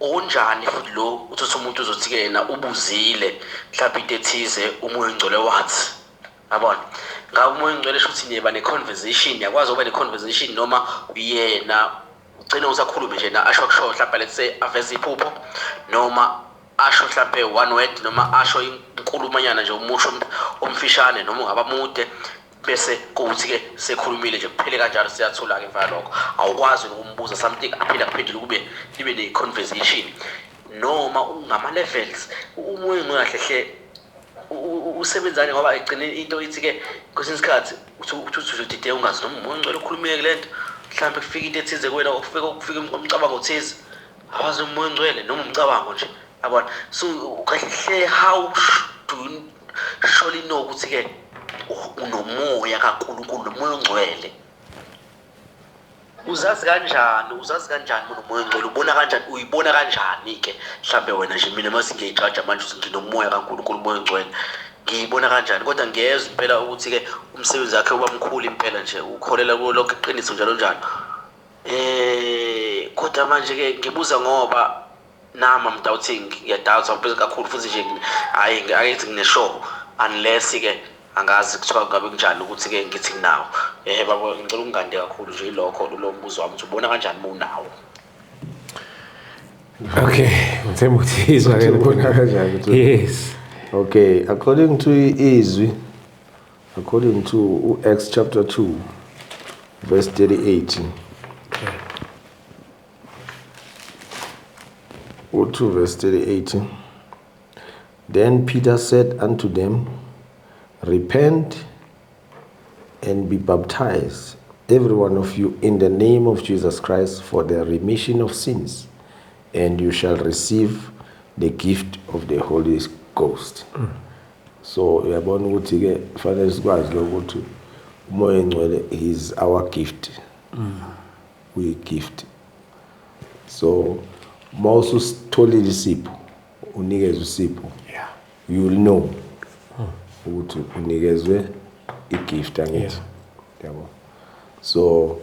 onjani futhi lo uthi umuntu uzothi ke yena ubuzile mhlawumbe into ethize umoya engcwele wathi yabona ngabe umoya engcwele shuthi niyeba ne-conversation yakwazi ukuba ne-conversation noma uyena ugcine usakhuluma nje na asho kusho mhlawumbe let's say aveze iphupho noma asho mhlawumbe one word noma asho inkulumanyana nje umusho omfishane noma ungaba mude bese kuthi ke sekhulumile nje kuphele kanjalo siyathula ke mfana lokho awukwazi ukumbuza something aphila kuphendula kube libe ne-conversation noma ungama levels umoya ngakahle usebenzane ngoba igcine into ithi ke kwesinye isikhathi uthi uzodide ungazi noma umoya ngcwele ukhulumeke lento mhlawumbe kufika into ethize kuwena kufika umcabango othize awazi umoya ngcwele noma umcabango nje yabona so kahle how do you surely know ukuthi ke unomoya kaNkuluNkulu nomoya ongcwele uzazi kanjani unomoya ongcwele ubona kanjani uyibona kanjani ke mhlambe wena nje mina mase ngiyajaja manje ukuthi nginomoya kaNkuluNkulu umoya ongcwele ngiyibona kanjani kodwa ngiyezwa impela ukuthi ke umsebenzi wakhe uba mkhulu impela nje ukholela kulokho iqiniso njalo kodwa manje ke ngibuza ngoba nama I'm doubting ngiyadoubt kakhulu futhi nje hayi akethi ngineshow unless ke angazi kuthiwa ngabe kunjani ukuthi ke ngithi nawo baba ngicela ukungande kakhulu nje ilokho lo mbuzo wami ukuthi ubona kanjani unawo. Okay, ngithemba ukuthi izwa ke Ubona kanjani ukuthi- yes. Okay, according to izwi, according to Acts chapter 2, verse 38. Or 2 verse 38. Then Peter said unto them, Repent and be baptized, every one of you, in the name of Jesus Christ, for the remission of sins, and you shall receive the gift of the Holy Ghost. So uyabona ukuthi ke fanele sikwazi ukuthi umoya engcwele is our gift. We gift. So mawusu sitholile isipho, unikeze usipho. Yeah. You will know ukuthi unikezwe igift angithi. Yabo. So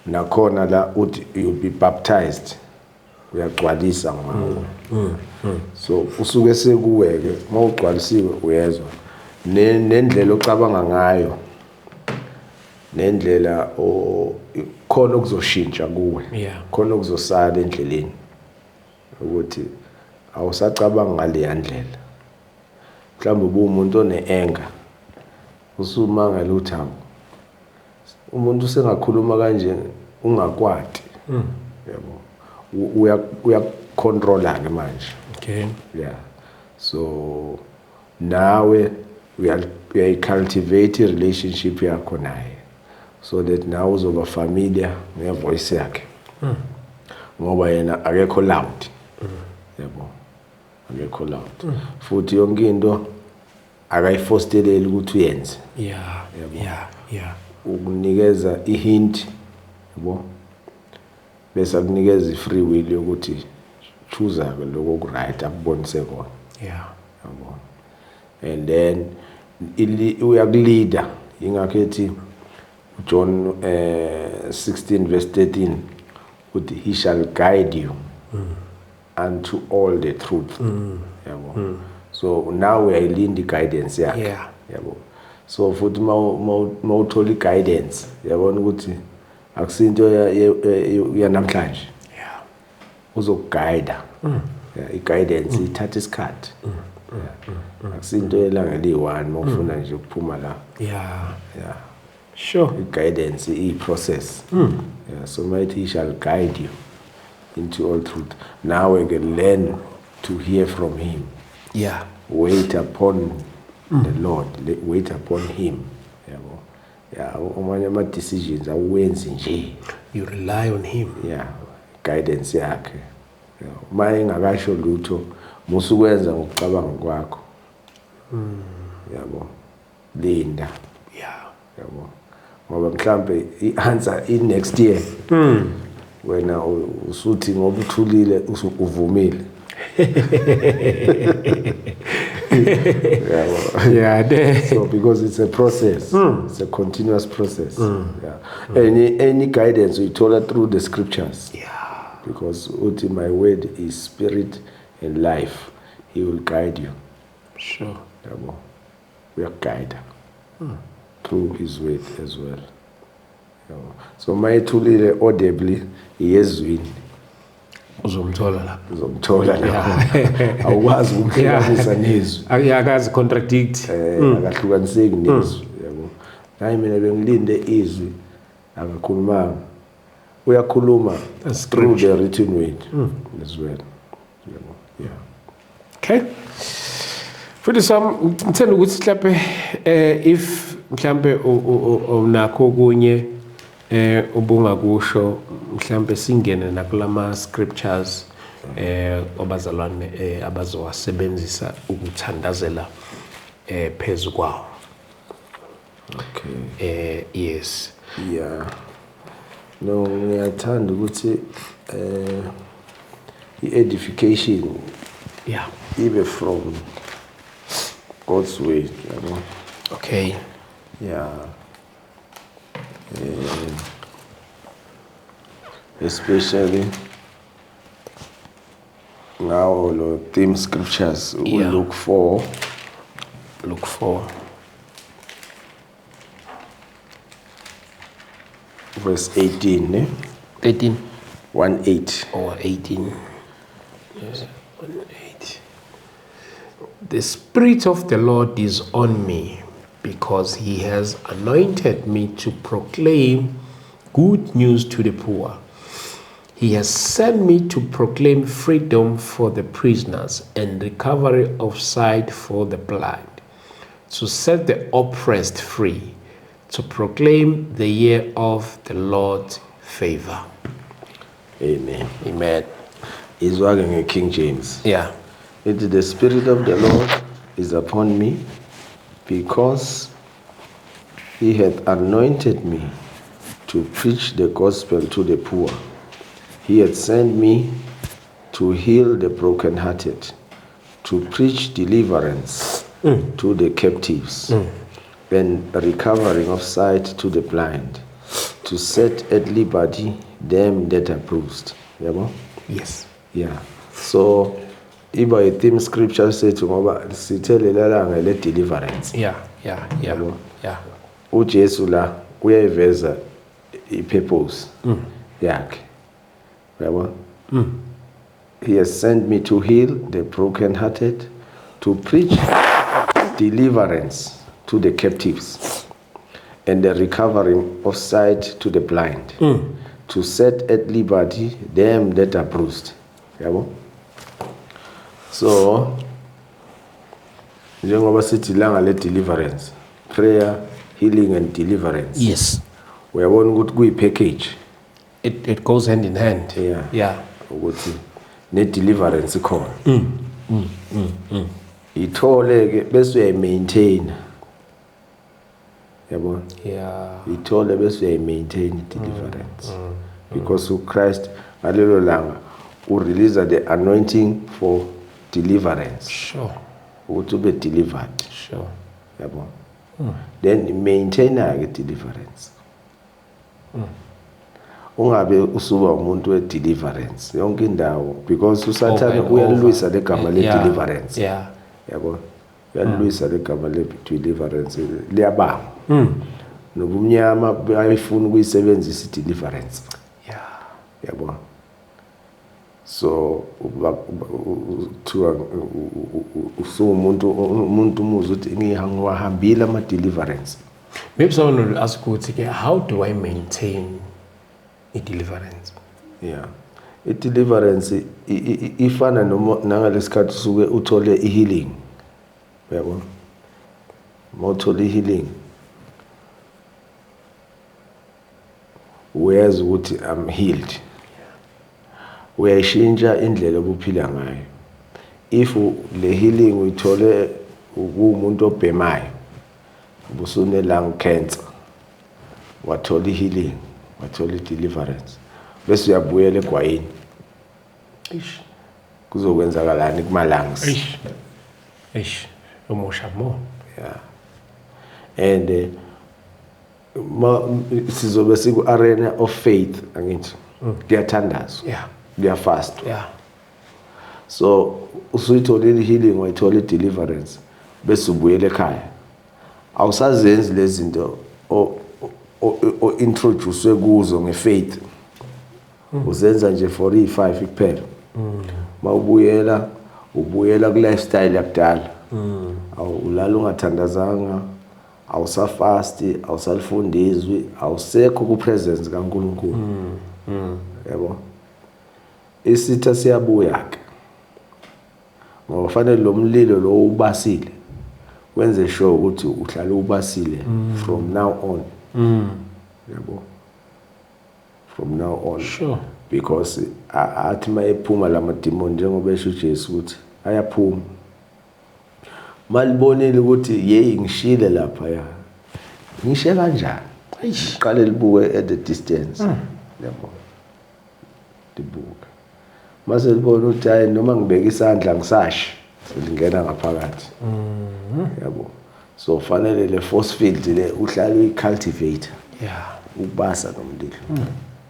nakhona la uthi you'll be baptized. Uyagcwalisa ngawo. So usuke sekuweke mawugcwalisiwe uyezwa nendlela ocabanga ngayo nendlela khona okuzoshintsha kuwe. Yeah. Khona okuzosala endleleni ukuthi awusacabanga ngale yandlela. Mhlawumbe ubumuntu one-anger usumangala uthi hawo umuntu usengakhuluma kanje ungakwati. Yabo. Uyakontrola ke manje. Okay. Yeah. So nawe uyayicultivate relationship yakho naye so that now uzoba familiar nevoice yakhe. Ngoba yena akekho loud. Yabo. Akekho loud. Futhi yonke into akayifostelela ukuthi uyenze. Yeah. Yabo. Yeah. Ukunikeza ihint yabo. Bese akunikeza ifree will yokuthi choose ke lokho ku right akubonise kona. Yeah. Yabo. And then uyakuleader ingakho ethi John 16 verse 13 uthi he shall guide you unto all the truth. Yabo. So now we are in the guidance yakhe. Yeah. Yabo. So futhi mawuthola guidance yabona ukuthi akusinto yanamhlanje. Yeah. Uzoguide. I-guidance ithatha isikhathi. Akusinto yelanga liyi-1 mawufuna nje ukuphuma la. Yeah. Yeah. Sure. I-guidance i-process. Yeah. So might he shall guide you into all truth. Now we can learn to hear from him. Yeah. Wait upon the Lord. Wait upon him. Yabo. Yeah, umanye ama decisions awenzi nje. You rely on him. Yeah, guidance yakhe. Yeah, uma engakasho lutho musukwenza ngokucabanga kwakho. Yabo. Linda. Yeah. Yabo. Ngoba mhlambe i-answer next year. Wena usuthi ngoba uthulile uvumile. Yeah. So because it's a process, it's a continuous process. Yeah. Any guidance we told her through the scriptures. Yeah. Because uti my word is spirit and life. He will guide you. Sure. Yabo. We are guided through his word as well. Yabo. So my tulile audibly yezwini. Uzomthola la. Uzomthola la. Awukwazi ukumhlukanisa nezwi. Akazi contradict. Akahlukaniseki nezwi, yabo. Hayi mina bengilinde izwi akakhulumanga. Uyakhuluma through the written word as well. Yabo. Yeah. Okay. Futhi ngithanda ukuthi mhlawumbe if mhlawumbe unakho kunye ubungakusho mhlawumbe singene nakulama scriptures abazalwane abazowasebenzisa ukuthandazela phezu kwawo. Okay. Yes. Yeah. No, ngiyathanda ukuthi i-edification Yeah. ibe from God's word, yabo. Okay. Yeah. Especially now the theme scriptures we Yeah. look for Luke 4. Verse 18, ne? 13 1:8. or 18. Yes, 1:8. The Spirit of the Lord is on me because he has anointed me to proclaim good news to the poor. He has sent me to proclaim freedom for the prisoners and recovery of sight for the blind, to set the oppressed free, to proclaim the year of the Lord's favor. Amen. Amen. Izwake nge-King James. Yeah. The Spirit of the Lord is upon me because he hath anointed me to preach the gospel to the poor. He hath sent me to heal the brokenhearted, to preach deliverance to the captives, and recovering of sight to the blind, to set at liberty them that are bruised. Yabo? Yes. Yeah. So, iba i-theme scripture sethu ngoba sithelela ngale deliverance. Yeah. Yabo? Yeah. uJesu la uyayiveza i-purpose yakhe. Yabo? He has sent me to heal the brokenhearted, to preach deliverance to the captives, and the recovering of sight to the blind, to set at liberty them that are bruised. Yabo? So, njengoba sithi la ngale deliverance, prayer, healing and deliverance. Yes. Uyabona ukuthi kuyi-package. It goes hand in hand. Yeah. Ukuthi ne-deliverance ikhona. Ithole ke bese uyayi-maintain. Yabona? Yeah. Ithole bese uyayi-maintain i-deliverance. Because uChrist ngalelo langa urelease the anointing for deliverance. Sure. Ukuthi ube delivered. Sure. Yabona? Then maintain ke deliverance. Ungabe usuba umuntu we-deliverance yonke indawo because usathane uyalwisa legama le-deliverance. Yeah. Yabo? Uyalwisa legama le-deliverance liyabanga. Nobumnyama bayifuna ukuyisebenzisa i-deliverance. Yeah. Yabo? So kuthiwa umuntu umuzwa ukuthi ngihambile ama-deliverance. Maybe someone will ask ukuthi, how do I maintain a deliverance? Yeah. I-deliverance ifana nangalesikhathi usuke uthole i-healing. Uyabona? Mawuthole i-healing, uyazi ukuthi I'm healed. Uyayishintsha indlela obuphila ngayo. If le healing uyithole ukumuntu obhemayo, ubusune lung cancer, wathola i-healing, wathola i-deliverance, bese uyabuyela egwayini. Kuzokwenzakalani kuma-lungs? Umosha more. Yeah. And sizobe siku-arena of faith, angithi. Kuyathandazwa. Yeah. Kuyafastwa. Yeah. So usuyitholile i-healing, wayithola i-deliverance, bese ubuyela ekhaya. Awusazenzi lezi zinto o-introduce kuzo nge-faith. Uzenza nje for i-5 kuphela. Mawubuyela ku-lifestyle yakudala. Awulala ungathandazanga, awusafasti, awusalifundi izwi, awusekho ku-presence kaNkulunkulu. Yabo? Isitha siyabuya ke. Ngoba fanele lo mlilo lo ubasile. Wenze sure ukuthi uhlala ubasile from now on. Yabo? From now on. Sure. Because athi mayephuma lamadimoni njengoba esho uJesu ukuthi ayaphuma. Malibonile ukuthi yeyi ngishile lapha ya. Ngishe kanjani? Qale libuke at the distance. Yabo? Libuke. Mase libona ukuthi hayi noma ngibeka isandla ngisashi selingena ngaphakathi. Yabo? So fanele le force field le uhlala uyicultivate. Yeah. Ukubasa nomlilo.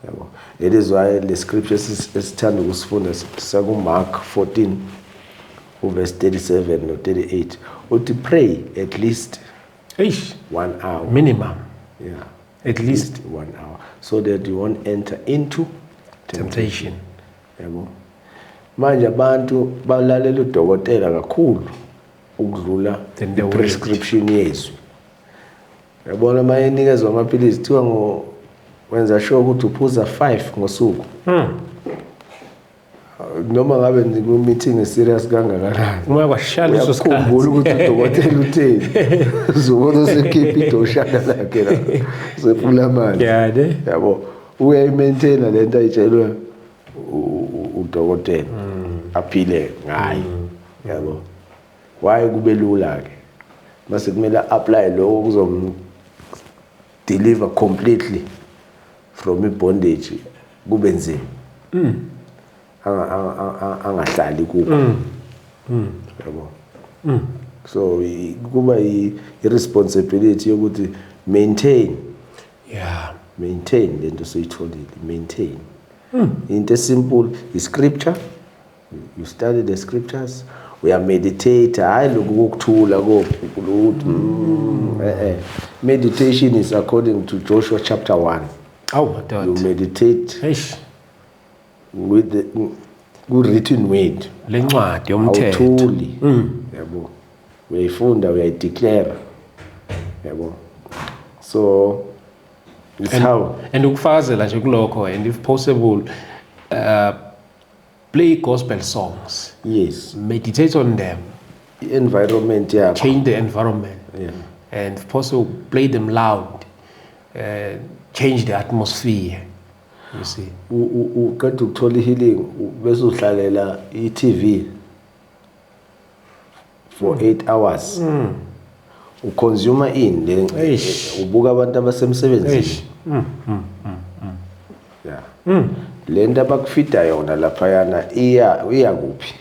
Yabo? It is why the scriptures esithanda ukusifunda sakuMark 14 verse 37 no 38 uthi pray at least Eish, 1 hour. minimum, Yeah. at least 1 hour, so that you won't enter into temptation. yabo. Manje abantu balalela udokotela kakhulu ukudlula Than the word. prescription yesu. Yabona mayenikezwa amaphilisi kuthiwa wenza sure ukuthi uphuza 5 ngosuku. Noma ngabe niku meeting serious kangakanani. Uma kwashala leso Uyakhumbula ukuthi udokotela utheni. Uzobona sekhipha idoshana lakhe la. Sephula manje. Yeah, ne? Yabo. Uyayimaintaina lento ayitshelwe udokotela. Aphile ngayo. Yabo. Why kube lula ke? Mase kumele apply lokho kuzom deliver completely from bondage kube nzima. Angahlali kuko. Yabo. So kuba i-responsibility yokuthi maintain lento soyitholile, maintain. Into simple is scripture. You study the scriptures. We are meditate. Hayi lokhu ukuthula meditation is according to Joshua chapter 1. Oh my God. You meditate Eish, with the good written word. lencwadi yomthetho. Awuthuli. Yabo. Uyayifunda, uyayideclare. Yabo. So it's how And ukufakazela nje kulokho, and if possible, play gospel songs, yes, meditate on them, environment yakho. change the environment, Yeah. and if possible, play them loud, change the atmosphere. You see, Uqeda ukuthola healing bese uhlalela iTV for 8 hours. Uconsumer in Eish. ubuka abantu abasemsebenzini. Eish. Yeah. Lento abakufida yona lapha yana iya kuphi?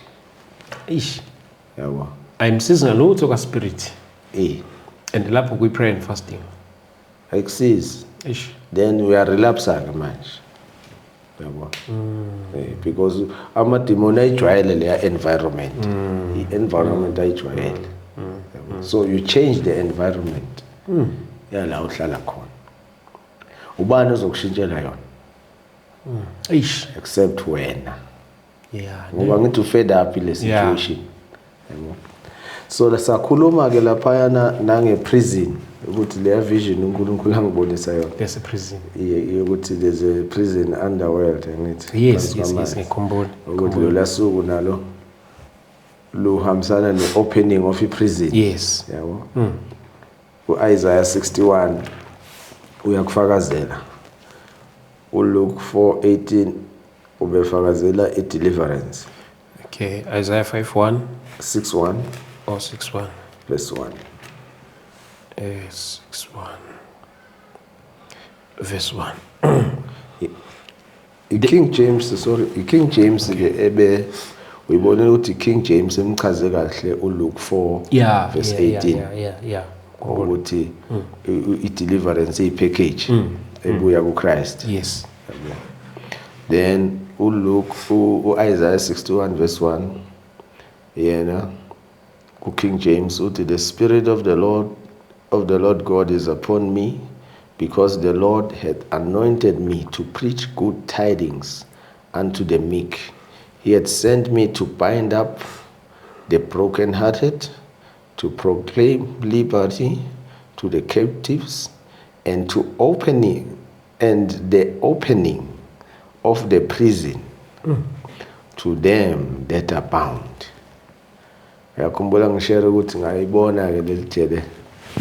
ish, Yabo. ayimsizi ngalutho kaspirit, And and lapho kwi-prayer and fasting. exist. Ish, Then we are relapsing manje. Yabo. Because amademon ayijwayele le environment. I-environment ayijwayele. Yabo. So you change the environment. Yala uhlala khona. Ubani ozokushintshela yona ish, except wena. yeah, Ngoba ngithi ufed up ile situation. Yabo. So lasakhuluma ke lapha yana nange prison ukuthi le vision uNkulunkulu angibonisa yona. there's a prison. Ukuthi there's a prison underworld ngithi. Yes, ngikhumbula. Ukuthi lo lasuku nalo luhambisana ne-opening of i-prison. Yes. Yabo. U-Isaiah 61 uyakufakazela. uLuke 4:18 ubefakazela i-deliverance. Okay, Isaiah 5:1 6:1 or 6:1. verse 1. 6:1 verse 1. King James ke ebe uyibona ukuthi King James emchaze kahle uLuke 4 Yeah, verse yeah, 18. yeah. Ukuthi i-deliverance i-package ebuya kuChrist. Yes. Then u-Isaiah 61 verse 1 yena ku-King James uthi the spirit of the Lord God is upon me because the Lord hath anointed me to preach good tidings unto the meek. He had sent me to bind up the brokenhearted, to proclaim liberty to the captives, and the opening of the prison to them that are bound. Yakhumbula ngishare ukuthi ngayibona ke lelijele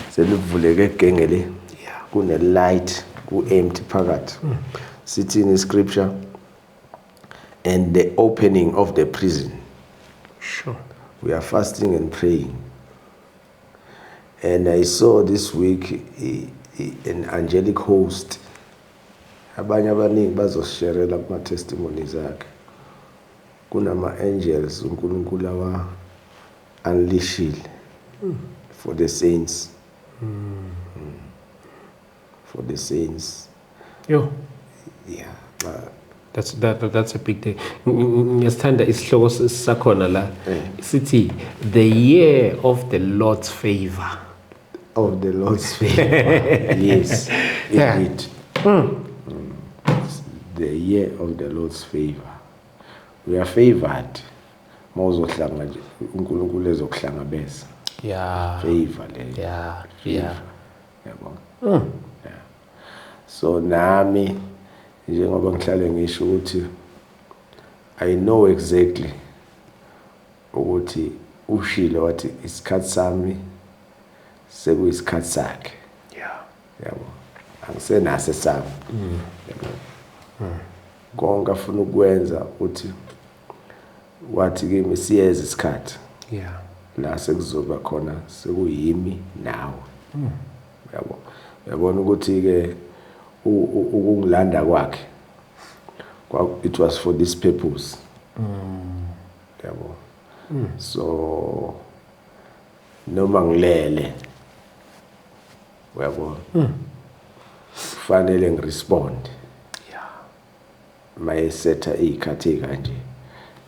selivuleke igengele kune light ku-empty phakathi. Sithi in scripture and the opening of the prison. Sure. We are fasting and praying. And I saw this week an angelic host. Abanye abaningi bazosharela kuma testimonies akhe. Kunama angels uNkulunkulu awa unleashile for the saints. For the saints. Yo. Yeah. That's a big thing. Ngiyasithanda isihloko sakhona la sithi the year of the Lord's favor. Of the Lord's favor. Yes, Yeah. indeed. The year of the Lord's favor. We are favored. Mawuzohlanga nje uNkulunkulu ezokuhlangabeza. Yeah. Favor le. Yeah. Yabo. Yeah. So nami njengoba ngihlale ngisho ukuthi I know exactly ukuthi ushile wathi isikhathi sami sekuyisikhathi sakhe. Yabo. Angisenase sami. Konke afuna ukwenza uthi wathi kimi siyeze isikhathi. Yeah. La sekuzoba khona sekuyimi nawe. Yabo. Yabona ukuthi ke ukungilanda kwakhe it was for this purpose. Yabo. So noma ngilele yabo. Kufanele ngirespond. Mayesetha ikhathi kanje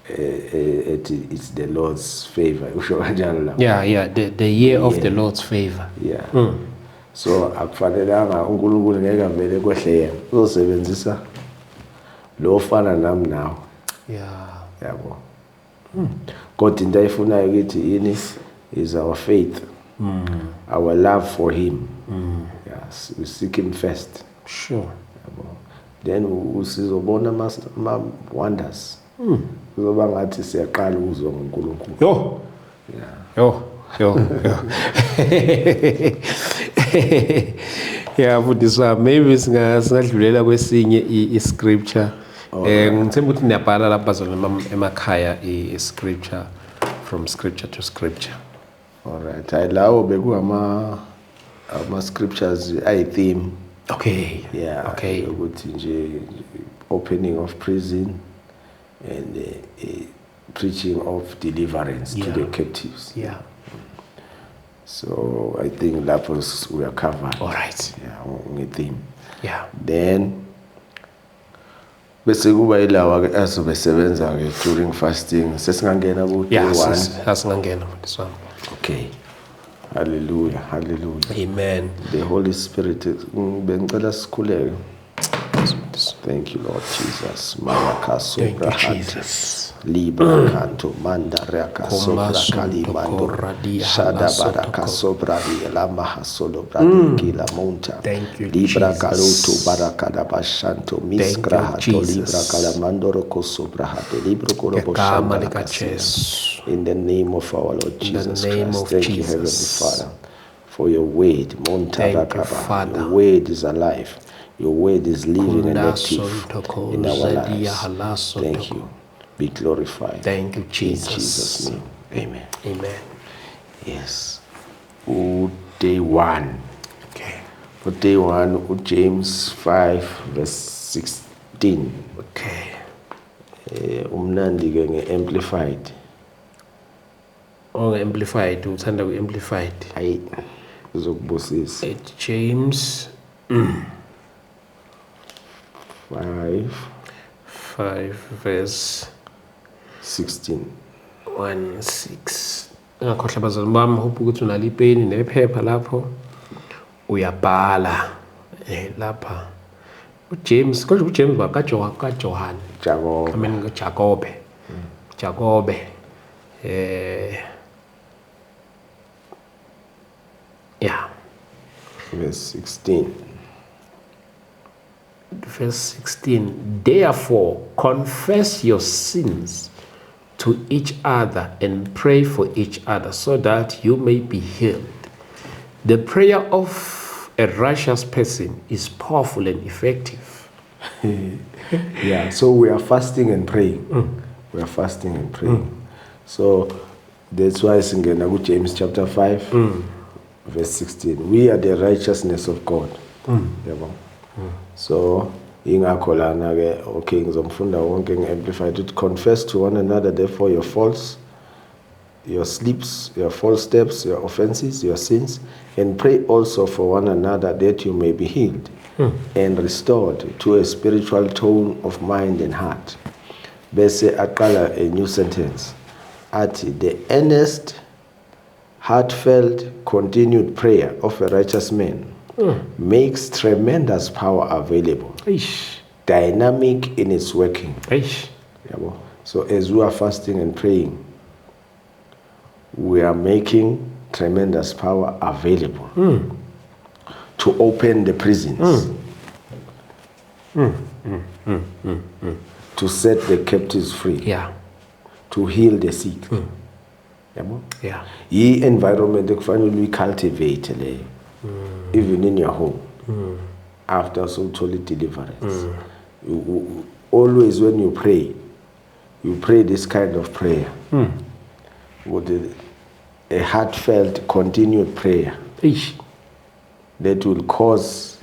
it's the Lord's favor usho kanjalo la. Yeah, the year of the Lord's favor. Yeah. So akufanelanga uNkulunkulu ngeke avele kwehle yena uzosebenzisa lo fana nami nawe. Yabo. God into ayifunayo kithi yini is our faith. Our love for him. Yes, we seek him first. Sure. Yabo. Then usizobona ma wonders. Uzoba ngathi siyaqala ukuzwa ngoNkulunkulu. Yo. Yeah, mfundiswa maybe singadlulela kwesinye i-scripture. Ngithemba ukuthi niyabhala lapha bazona emakhaya i-scripture from scripture to scripture. All right. Aylawo bekungama scriptures I theme. Okay. Yeah. Okay. Ukuthi nje opening of prison and preaching of deliverance to the captives. Yeah. So I think that was we are covered. All right. Yeah, on theme. Yeah. Then bese kuba ilawa ke azobesebenza ke during fasting sesingangena ku day 1. Asingangena mfundiswa. Okay. Hallelujah. Amen. The Holy Spirit bengicela sikhuleke. Thank you, Lord Jesus. Marakaso Thank you, brahate. Jesus. Libra canto manda reaka sobra kalimando. Shada baraka sobra di la maha solo bradi kila monta. Thank you, Libra Jesus. garoto baraka da bashanto misgra hato libra kalamando roko sobra hate libro korobo shanda rakasi. In the name of our Lord Jesus Christ. Thank you, Heavenly Father, for your word. Thank you, Father. Your word is alive. Your word is living and active in our lives. Thank you. Be glorified. Thank you, Jesus. In Jesus' name. Amen. Amen. Yes. Day 1. Okay. Day 1, James 5, verse 16. Okay. Umnandi ke nge-amplified. Amplified, uthanda ku-amplified. Hayi uzokubusisa. James 5 verse 16. 1:6. Ngakhohle bazali bami hope ukuthi unalo ipeni nephepha lapho uyabhala lapha uJames konje uJames kaJohn Jacobe yeah, verse 16. Verse 16, therefore confess your sins to each other and pray for each other so that you may be healed. The prayer of a righteous person is powerful and effective. Yeah, so we are fasting and praying. We are fasting and praying. So that's why it's in James chapter 5, verse 16. We are the righteousness of God. So ingakho lana ke okay ngizomfunda wonke ngeamplified to confess to one another therefore your faults your slips, your false steps, your offenses, your sins, and pray also for one another that you may be healed and restored to a spiritual tone of mind and heart. Bese aqala a new sentence. Ati, the earnest, heartfelt, continued prayer of a righteous man makes tremendous power available, Eish. dynamic in its working. Eish. Yabo. So as we are fasting and praying, we are making tremendous power available to open the prisons, to set the captives free, Yeah. to heal the sick. Yabo. Yeah. Yi environment ekufanele uyicultivate leyo, even in your home, after so total deliverance. Always when you pray this kind of prayer with a heartfelt, continued prayer Eish. that will cause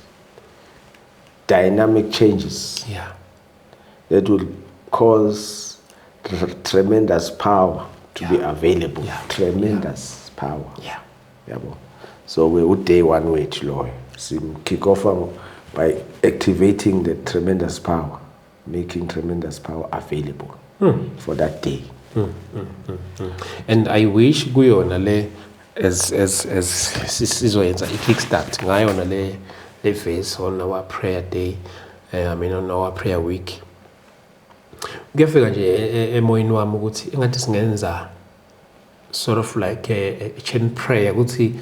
dynamic changes, Yeah. that will cause tremendous power to be available. Yeah. Tremendous power. Yeah. Yabo. So we would day one way to Lord. Kick off by activating the tremendous power, making tremendous power available for that day. And I wish kuyona le as sizoyenza i-kickstart ngayona le verse on our prayer day, on our prayer week. Kuyafika nje emoyeni wami ukuthi engathi singenza sort of like a chain prayer ukuthi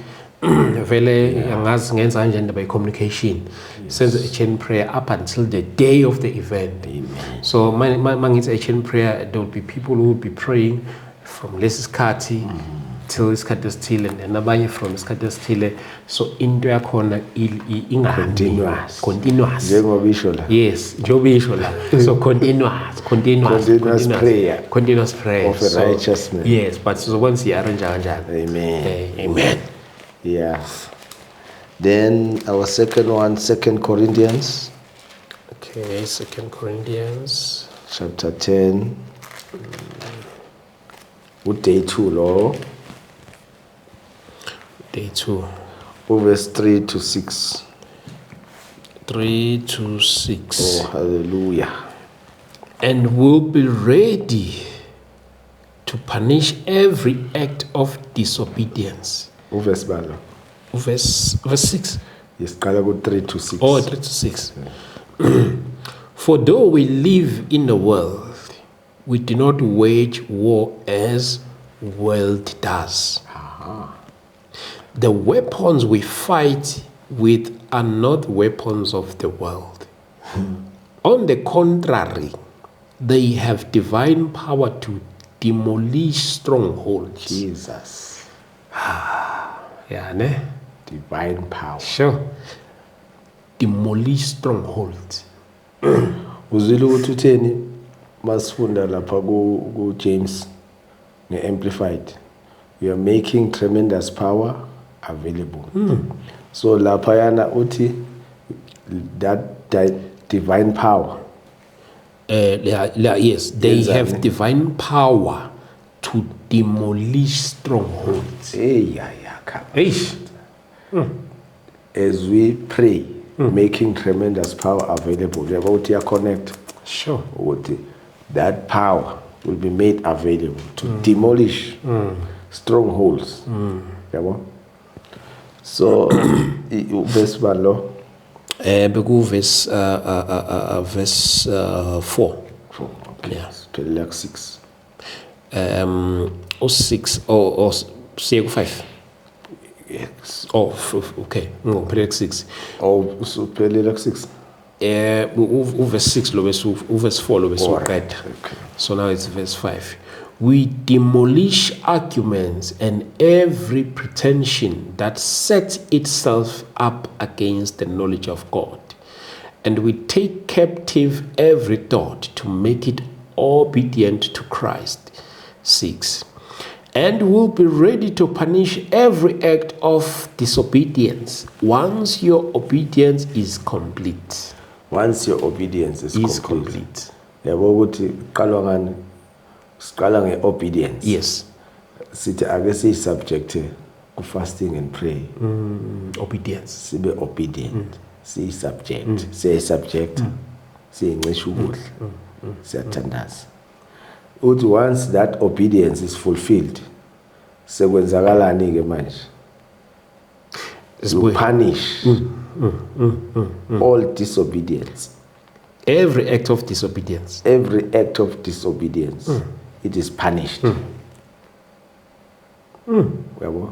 vele angazi ngenza kanjani ndaba communication, senze a chain prayer up until the day of the event. Amen. So mangithi a chain prayer, there will be people who will be praying from lesi sikhathi till isikhathi esithile and abanye from isikhathi esithile, so into yakhona ingahambi continuous Njengoba isho la. yes njengoba isho la so continuous prayer of a righteous man. yes, but sizokwenza siyi-arrange kanjani. Amen. Amen. Yeah. Then our second one, 2 Corinthians Okay, 2 Corinthians chapter 10. Day 2, Lord. day 2 Verse 3 to 6. 3 to 6. Oh, hallelujah. And will be ready to punish every act of disobedience. Verse balo. Verse 6. Yes, kala go 3 to 6. Oh, 3 to 6. For though we live in the world, we do not wage war as world does. The weapons we fight with are not weapons of the world. On the contrary, they have divine power to demolish strongholds. Jesus. Yeah, ne? Divine power. Sure. Demolish strongholds. Uzwile ukuthi utheni masifunda lapha ku James ne-amplified, we are making tremendous power available. So lapha yana uthi that divine power, Yes, they Yes, have amen. divine power to demolish strongholds. Eish. as we pray, making tremendous power available. We are about to connect Sure. with that power will be made available to demolish strongholds. Yabo? So, verse 1 lo. Beku verse 4. Okay. Yeah. Spell like 6. Or 6 or say 5. Yes. Oh, okay. No, like 6. Oh, so spell like 6. Verse 6 lo verse 4 lo All right. okay. So now it's verse 5. We demolish arguments and every pretension that sets itself up against the knowledge of God. And we take captive every thought to make it obedient to Christ. 6. And will be ready to punish every act of disobedience once your obedience is complete. Once your obedience is complete. complete. Yabo ukuthi qala ngani? Siqala ngeobedience. Yes. sithi ake siyi-subject ku fasting and pray. Obedience. Sibe obedient. Siyi-subject. Siyayi-subject. Siyincisha ukudla. Siyathandaza. Uthi once that obedience is fulfilled, sekwenzakalani ke manje? You punish all disobedience. Every act of disobedience. Every act of disobedience, it is punished. Yabo?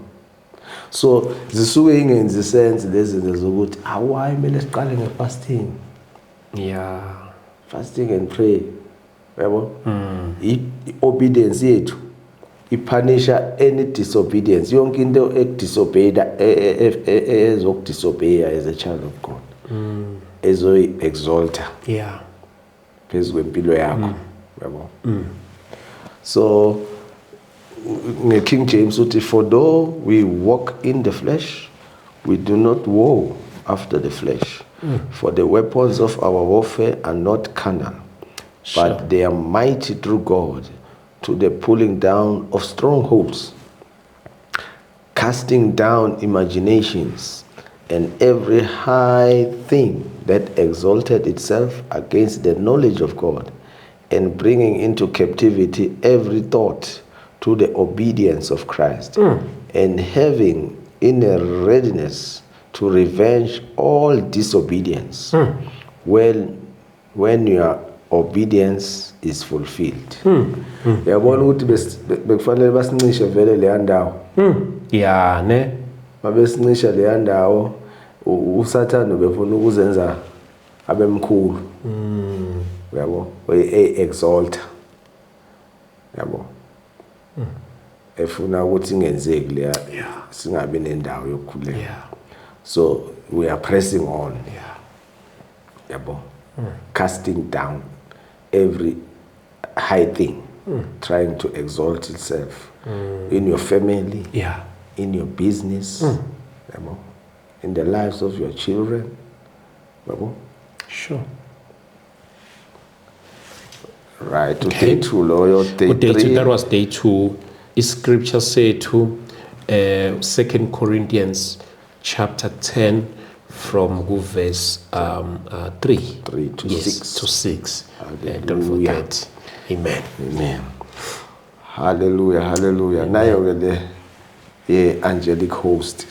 So zisuke ingenzi sense lezi zokuthi awayi kumele siqale nge-fasting. Yeah. Fasting and pray. Yabo? I-obedience yethu ipunisha any disobedience. Yonke into ezokudisobey as a child of God. Ezoyi-exalta. Yeah. Phezu kwempilo yakho. Yabo? So King James uthi, for though we walk in the flesh, we do not war after the flesh. For the weapons of our warfare are not carnal, but they are mighty through God to the pulling down of strongholds, casting down imaginations and every high thing that exalted itself against the knowledge of God, and bringing into captivity every thought to the obedience of Christ, and having in a readiness to revenge all disobedience when your obedience is fulfilled. Yabona ukuthi bekufanele basincishe vele le ndawo. Yeah, ne? Mabesincisha le ndawo uSathane befuna ukuzenza abemkhulu. Yabo, exalta. Yabo. Efuna ukuthi ingenzeki le singabe nendawo yokukhuleka. Yeah. So we are pressing on. Yeah. Yabo. Casting down every high thing, trying to exalt itself in your family, Yeah. in your business, yabo, in the lives of your children. Yabo. Sure. Right, to day 2, loyo day 3. That was day 2. Scripture said to 2 Corinthians chapter 10 from verse 3 to yes, 6. to 6. Hallelujah. Don't forget. Amen. Amen. Hallelujah, hallelujah. Nayo ke le angelic host.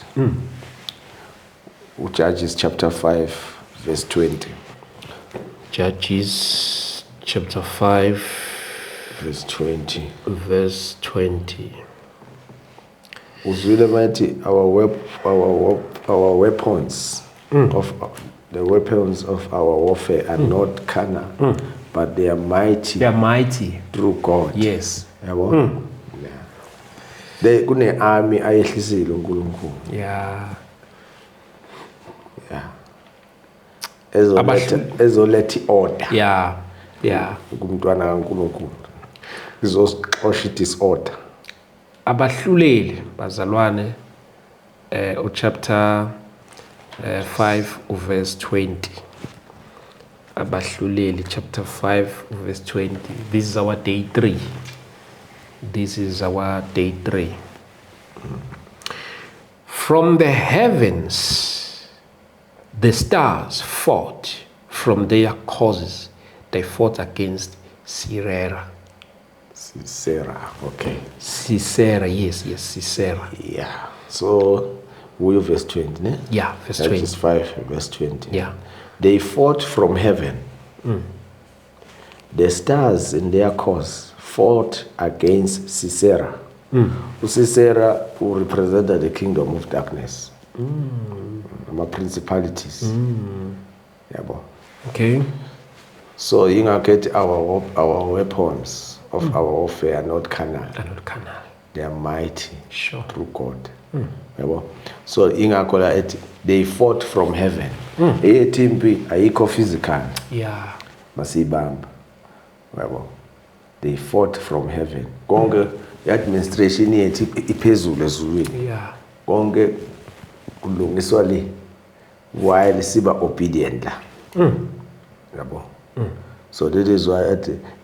Judges chapter 5 verse 20. Judges chapter 5 verse 20. verse 20. Uzwile mighty our weapons of the weapons of our warfare are not carnal, but they are mighty. They are mighty through God. Yes. Yabo? Yeah. They kune army ayehlisile uNkulunkulu. Yeah. Yeah. Ezoletha order. Yeah. Yeah. Kumntwana kaNkulunkulu. Izosixosha disorder. Abahluleli bazalwane chapter 5 verse 20. Abahluleli chapter 5 verse 20. This is our day 3. This is our day 3. From the heavens the stars fought from their causes. They fought against Sisera. Sarah, okay. Sisera, yes, Sisera. Yeah. So, we verse 20, ne? Yeah, verse 20. Judges 5, verse 20. Yeah. They fought from heaven. The stars in their cause fought against Sisera. Sisera who represented the kingdom of darkness. Principalities. Yabo. Okay. So you get our weapons of our warfare are not carnal. And canal. They are mighty Sure. through God. Yabo. So they fought from heaven. Etimpi ayikho physical. Yeah. Masibamba. Yabo. They fought from heaven. Konke administration yethu iphezulu ezulwini. Yeah. Konke kulungiswa le while siba obedient la. Yabo. So that is why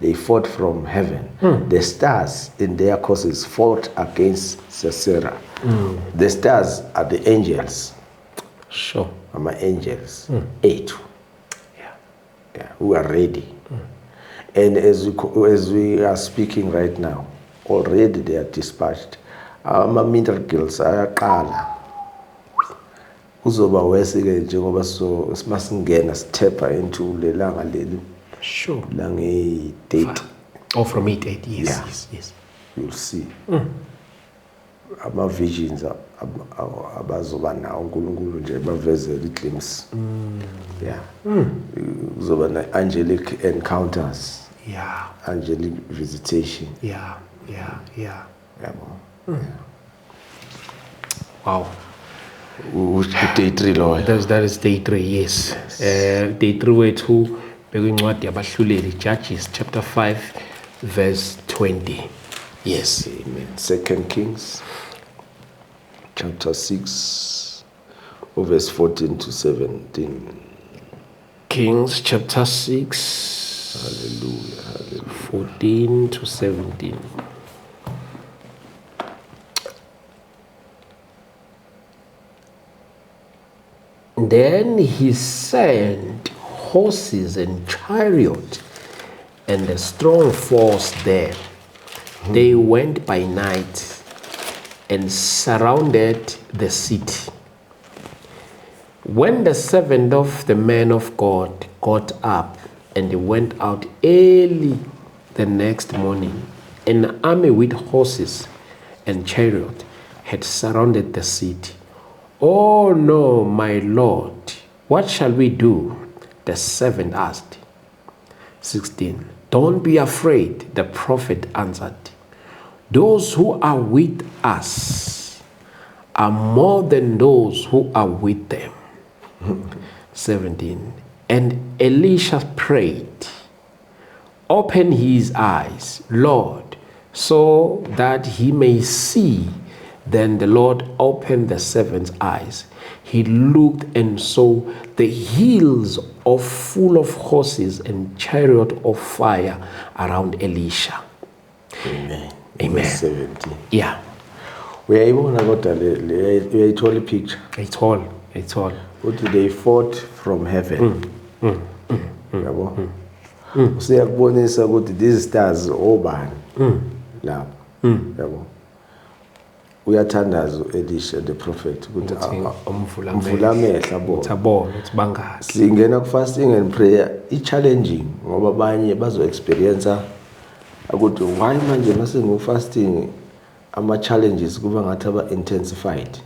they fought from heaven. The stars in their courses fought against Sisera. The stars are the angels. Sure. My angels. 8. Yeah, who are ready. And as we are speaking right now, already they are dispatched. Our miracles ayaqala. Kuzoba wesike njengoba so masingena stepper into le langa leli. Sure. Lange date. Oh, from 8, yes, Yeah. yes. You'll see. Ama visions abazoba nawo uNkulunkulu nje bavezela glimpse. Yeah. Kuzoba na angelic encounters. Yeah. Angelic visitation. Yeah. Yabo. Wow. Day 3 Lord. That is day 3, yes. Day 3 wethu bekuyincwadi yabahluleli, Judges chapter 5 verse 20. Yes. Amen. 2 Kings chapter 6 verse 14 to 17. Kings chapter 6. Hallelujah. 14 to 17. Then he sent horses and chariot and a strong force there. They went by night and surrounded the city. When the servant of the man of God got up and went out early the next morning, an army with horses and chariot had surrounded the city. "Oh no, my lord, what shall we do?" the servant asked. 16. "Don't be afraid," the prophet answered. "Those who are with us are more than those who are with them." 17. And Elisha prayed, "Open his eyes, Lord, so that he may see." Then the Lord opened the servant's eyes. He looked and saw the hills of full of horses and chariot of fire around Elisha. Amen. Amen. Verse 17. Yeah, Uyayibona kodwa uyayithola picture. it's all. Ukuthi they fought from heaven. Yabo. Usiyakubonisa ukuthi these stars obani lapho. Yabo. Uyathandaza Elisha the prophet ukuthi umvula amehla bona. Tabona ukuthi bangazi. Singena ku fasting and prayer i-challenging ngoba abanye bazo experience ukuthi why manje mase ngo fasting ama challenges kuba ngathi aba intensified.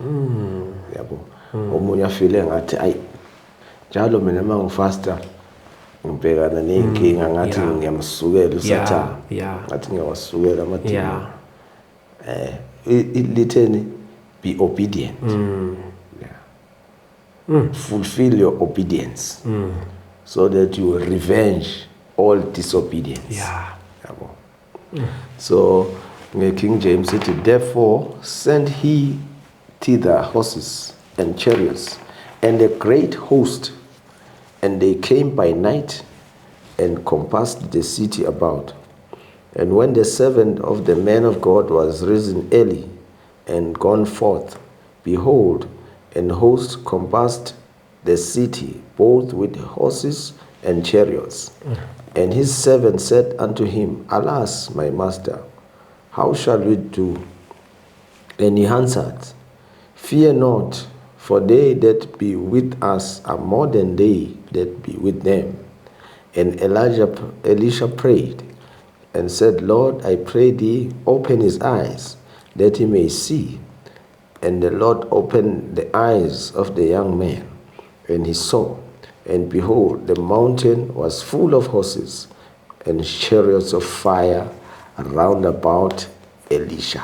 Yabo. Omunye afile ngathi ay njalo mina mangifasta ngibhekana nenkinga ngathi ngiyamsukela uSathane. Ngathi ngiyawasukela amadimoni. Literally be obedient. Fulfill your obedience so that you will revenge all disobedience. So King James said, "Therefore sent he thither horses and chariots and a great host, and they came by night and compassed the city about. And when the servant of the man of God was risen early and gone forth, behold, an host compassed the city, both with horses and chariots. And his servant said unto him, Alas, my master, how shall we do? And he answered, Fear not, for they that be with us are more than they that be with them. And Elisha prayed and said, Lord, I pray thee, open his eyes, that he may see. And the Lord opened the eyes of the young man, and he saw. And behold, the mountain was full of horses and chariots of fire round about Elisha.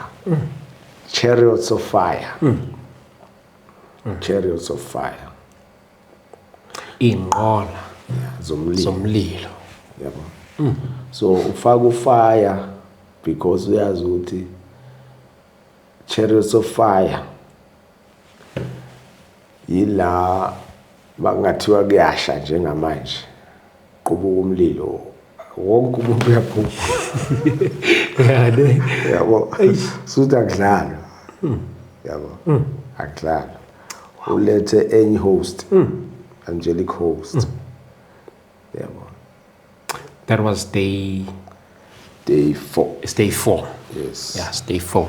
Chariots of fire. Chariots of fire. Inqola zomlilo. Yabo. So ufaka fire because uyazi ukuthi chariots of fire yila bangathiwa kuyasha njengamanje. Qubuka umlilo wonke umuntu uyaphuma Yeah, yabo suthi akudlalwa yabo akudlalwa ulethe enye host angelic host yabo that was day 4. it's day 4. Yes. Yeah, it's day 4.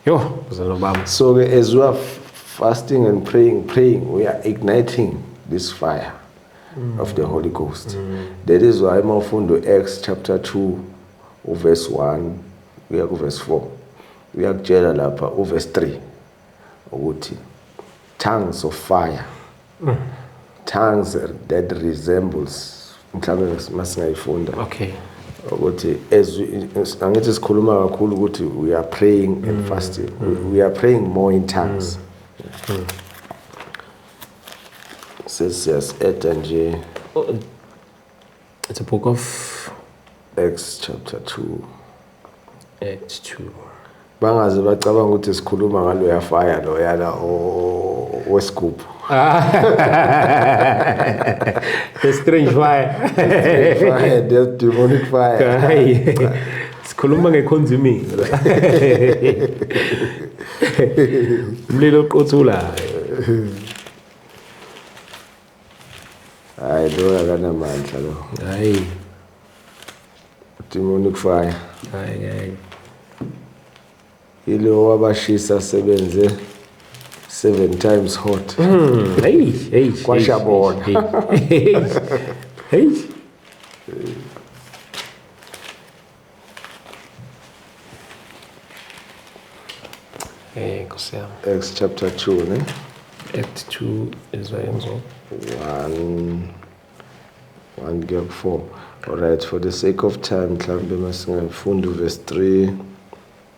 Yo, Baba. So as we are fasting and praying, we are igniting this fire of the Holy Ghost. That is why I'm from the Acts chapter 2, verse 1, we are verse 4. We are lapha verse 3. Ukuthi tongues of fire. Tongues that resembles mhlawumbe masingayifunda. Okay. Ukuthi angithi sikhuluma kakhulu ukuthi we are praying and fasting. We are praying more in tongues. Says yes, nje It's a book of Acts chapter 2. Acts 2. Bangaze bacabanga ukuthi sikhuluma ngalo ya fire lo yala wesigubhu. The strange fire. Fire, there's demonic fire. Sikhuluma nge-consuming. Umlilo oqothula. Hayi lo akanamandla lo. Hayi. Demonic fire. Hayi. Ilo wabashisa sebenze 7 times hot. Hey. Kwashabona. Hey. Hey, Kosea. Acts chapter 2, ne? Act 2 is Enzo. 1 get 4. All right, for the sake of time, mhlambe masingafunda verse 3.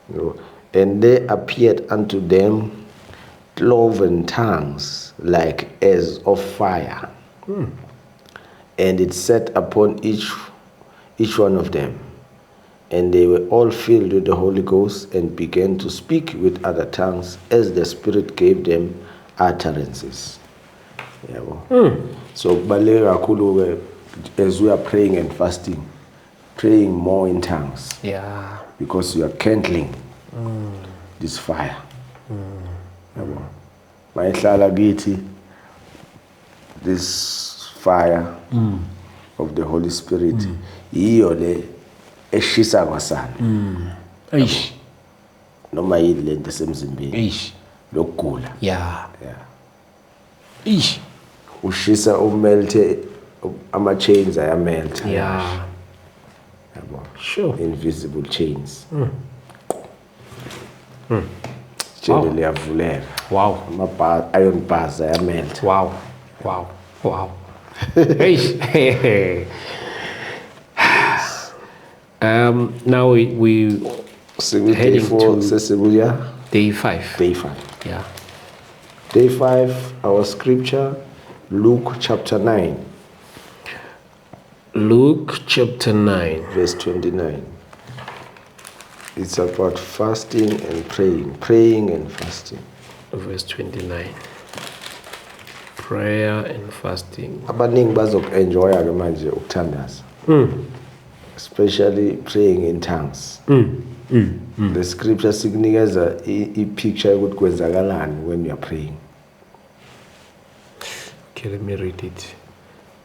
No. And there appeared unto them cloven tongues like as of fire, and it sat upon each one of them, and they were all filled with the Holy Ghost and began to speak with other tongues as the Spirit gave them utterances. So kubaluleke kakhulu as we are praying and fasting, praying more in tongues. Yeah. Because you are kindling this fire. Mayihlala kithi this fire of the Holy Spirit iyo le eshisa kwasana. Eish. Noma yini lento esemzimbeni Eish. lokugula. Yeah. Eish. Ushisa umelte ama chains ayamelt. Yeah. Yabo. Sure. Invisible chains. Chain liyavuleka. Wow. Iron bars ayamelt. Wow. Eish. Now we heading to Sesibuya. day 5. Day 5. Yeah. Day 5, our scripture, Luke chapter 9, Luke chapter 9. verse 29. It's about fasting and praying and fasting. Verse 29. Prayer and fasting. Abaningi bazoku-enjoya ke manje ukuthandaza. Especially praying in tongues. The scripture sikunikeza i-picture yokuthi kwenzakalani when you are praying. Okay, let me read it.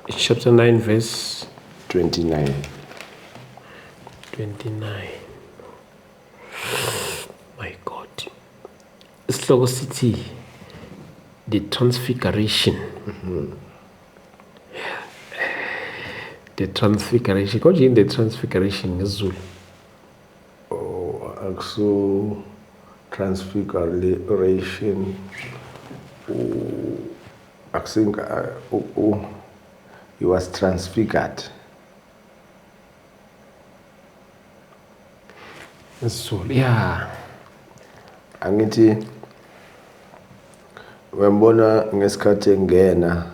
It's chapter 9, verse 29. 29. My God. Isihloko sithi the transfiguration. The transfiguration. Konje in the transfiguration ngesiZulu? Aksu transfiguration. He was transfigured. ngesiZulu. Yeah. Angithi wembona ngesikhathi engena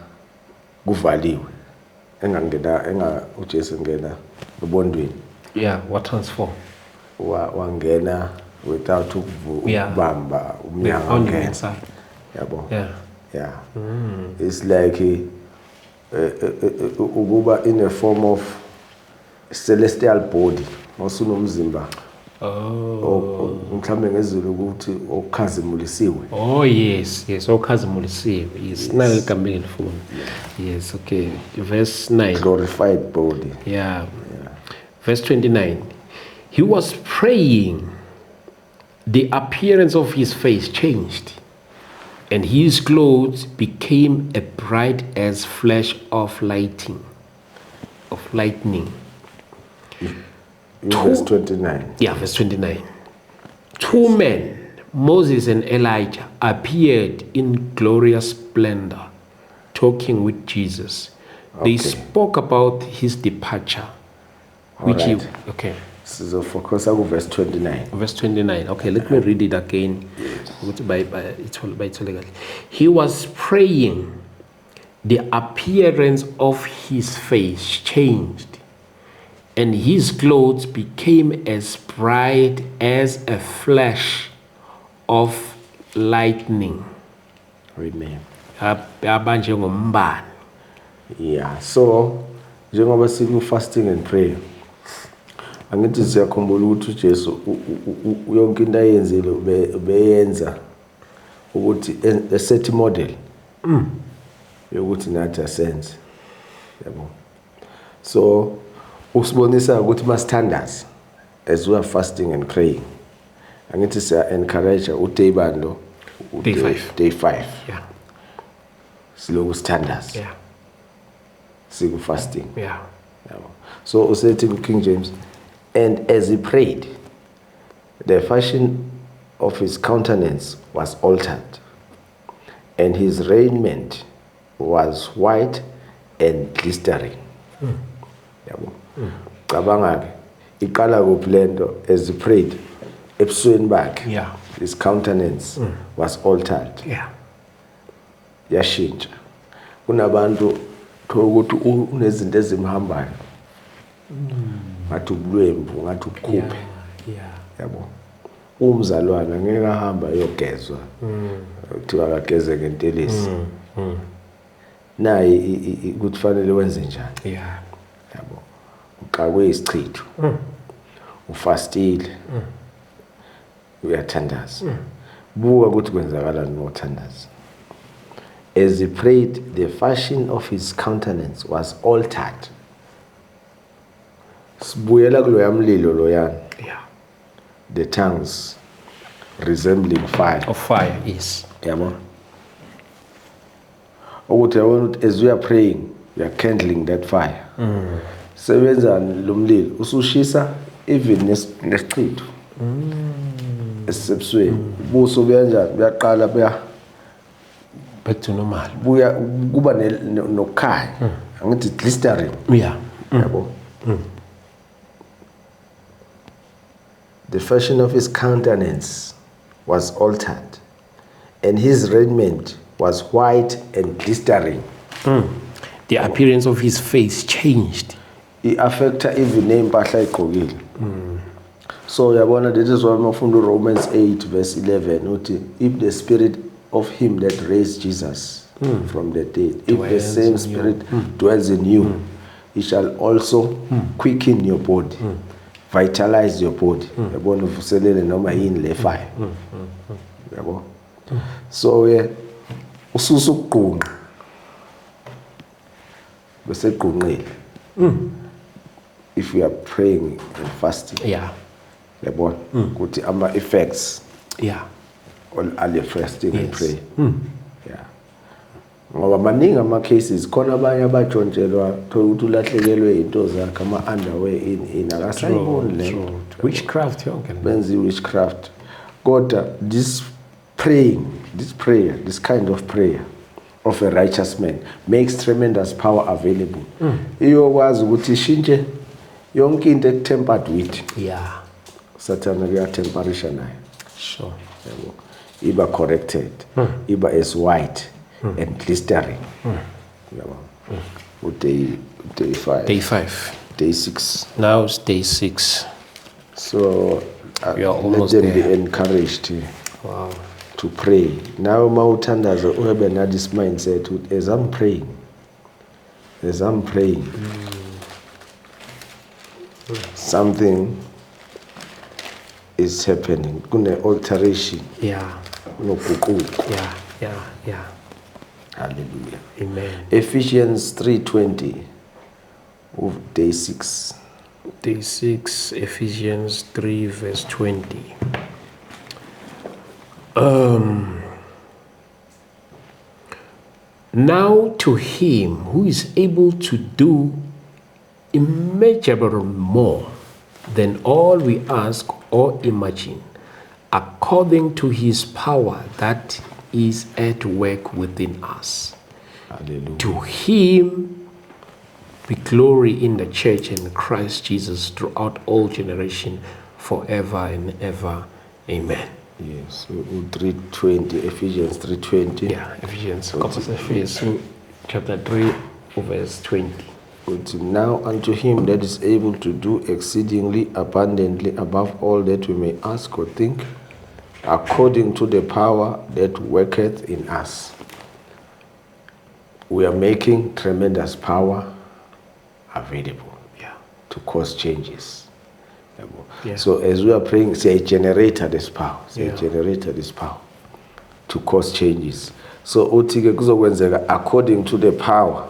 kuvaliwe uJesu ngena ebondweni. Yeah, what transform? Wangena without ukubamba umnyango On the ngena. inside. Yabo. Yeah. It's like ukuba in a form of celestial body osunomzimba mhlambe ngezulu ukuthi okhazimulisiwe. Oh yes, okhazimulisiwe. Yes, nalo ligama elifuna. Yes, okay. Verse 9. Glorified body. Yeah. Verse 29. He was praying. The appearance of his face changed, and his clothes became as bright as flash of lightning. Verse 29. Yeah, verse 29. Two men, Moses and Elijah, appeared in glorious splendor, talking with Jesus. They spoke about his departure, which he. Okay. So focus on verse 29. Verse 29. Okay, let me read it again. He was praying. The appearance of his face changed, and his clothes became as bright as a flash of lightning. Amen. Abanjengombane. Yeah. So, njengoba siku fasting and prayer. Angithi siyakhumbula ukuthi uJesu yonke into ayenzile ubeyenza ukuthi a set model yokuthi nathi asenze, yabo. So usibonisa ukuthi ma standards as we are fasting and praying. Angithi siya encourage uday bando Day 5. Day 5. Yeah. Siloku standards. Yeah. Siku fasting. Yeah. Yabo. So usethi King James, and as he prayed, the fashion of his countenance was altered, and his raiment was white and glistering. Yabo. Cabanga ke iqala kuphi lento as he prayed ebusweni bakhe. Yeah. His countenance was altered. Yeah. Yashintsha. Kunabantu thokuthi unezinto ezimhambayo. Ngathi ubulwembu, ngathi ukukhuphe. Yeah. Yabo. Umzalwana ngeke ahamba yogezwa. Kuthiwa akageze ngentelezi. Nayi ukuthi fanele wenze njani. Yeah. Yabo. Uqakwe isichitho. Ufastile. Uyathandaza. Buka ukuthi kwenzakala nothandaza. As he prayed, the fashion of his countenance was altered. Sibuyela kulo yamlilo loyana. Yeah. The tongues resembling fire. Of fire, yes. Yabo. Ukuthi yabona ukuthi as we are praying, we are kindling that fire. Sebenza lo mlilo usushisa even nesichitho. Esebusweni. Buso buyanjani? Buyaqala back to normal. Buya kuba nokhaya. Angithi glistering. Yeah. Yabo. The fashion of his countenance was altered, and his raiment was white and glistering. The appearance of his face changed. It affected even nempahla ayigqokile. So yabona, this is why mafunda Romans 8 verse 11 uthi, if the spirit of him that raised Jesus from the dead, if the same spirit dwells in you, he shall also quicken your body, vitalize your body. Yabona uvuselele noma yini le fire. Yabo. So ususa ukugqunqa. Bese gqunqile. If we are praying and fasting. Yeah. Yabona ukuthi ama effects. Yeah. All your fasting and pray. Yeah. Ngoba maningi ama cases khona abanye abajontshelwa ukuthi ulahlekelwe into zakhe ama underwear in akasayiboni le. Witchcraft yonke. Benzi witchcraft. Kodwa this prayer, this kind of prayer of a righteous man makes tremendous power available. Iyokwazi ukuthi ishintshe yonke into ekutempered with. Yeah. Satan uyatemperisha nayo. Sure. Yabo. Iba corrected. Iba as white and glistering. Yabo. Day 5. Day 5. Day 6. Now it's day 6. So we are almost let them there. be encouraged Wow. to pray. Now mawuthandaza ube na this mindset with as I'm praying. something is happening. Kune-alteration. Yeah. Kunoguquko. Yeah. Hallelujah. Amen. Ephesians 3:20 of day 6. Day 6, Ephesians 3, verse 20. Now to him who is able to do immeasurably more than all we ask or imagine, according to his power that is at work within us. Hallelujah. To him be glory in the church and Christ Jesus throughout all generation, forever and ever. Amen. Yes, 3:20, Ephesians 3:20. Yeah, Ephesians chapter 3, verse 20. But now unto him that is able to do exceedingly abundantly above all that we may ask or think, according to the power that worketh in us. We are making tremendous power available, Yeah. to cause changes. Yeah. So as we are praying, say, generator this power, say, Yeah. generator this power to cause changes. So uthi-ke kuzokwenzeka according to the power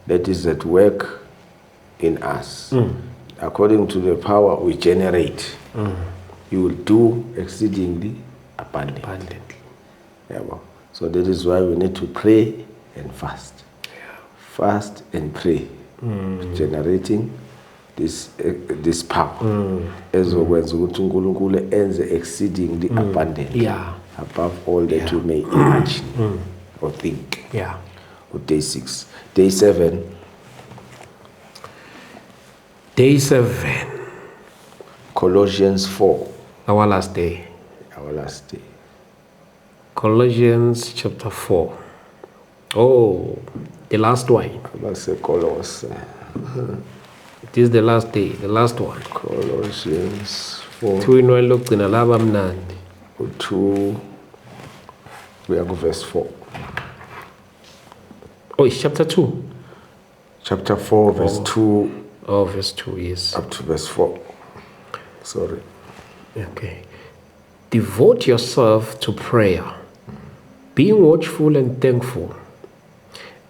that is at work in us. According to the power we generate, you will do exceedingly abundantly. Yabo. So that is why we need to pray and fast. Fast and pray, generating this power ezokwenza ukuthi uNkulunkulu enze exceedingly abundantly, Yeah. above all that we may imagine or think. Yeah. Day 6. Day 7. Day 7, Colossians 4, our last day. our last day. Colossians chapter 4. Oh, the last one. Colossians It is the last day, the last one. 4, 2, we are verse 4. Oh, it's chapter 2. Chapter 4, verse 2 Oh, verse 2, yes. up to verse 4. Sorry. Okay. Devote yourself to prayer, being watchful and thankful,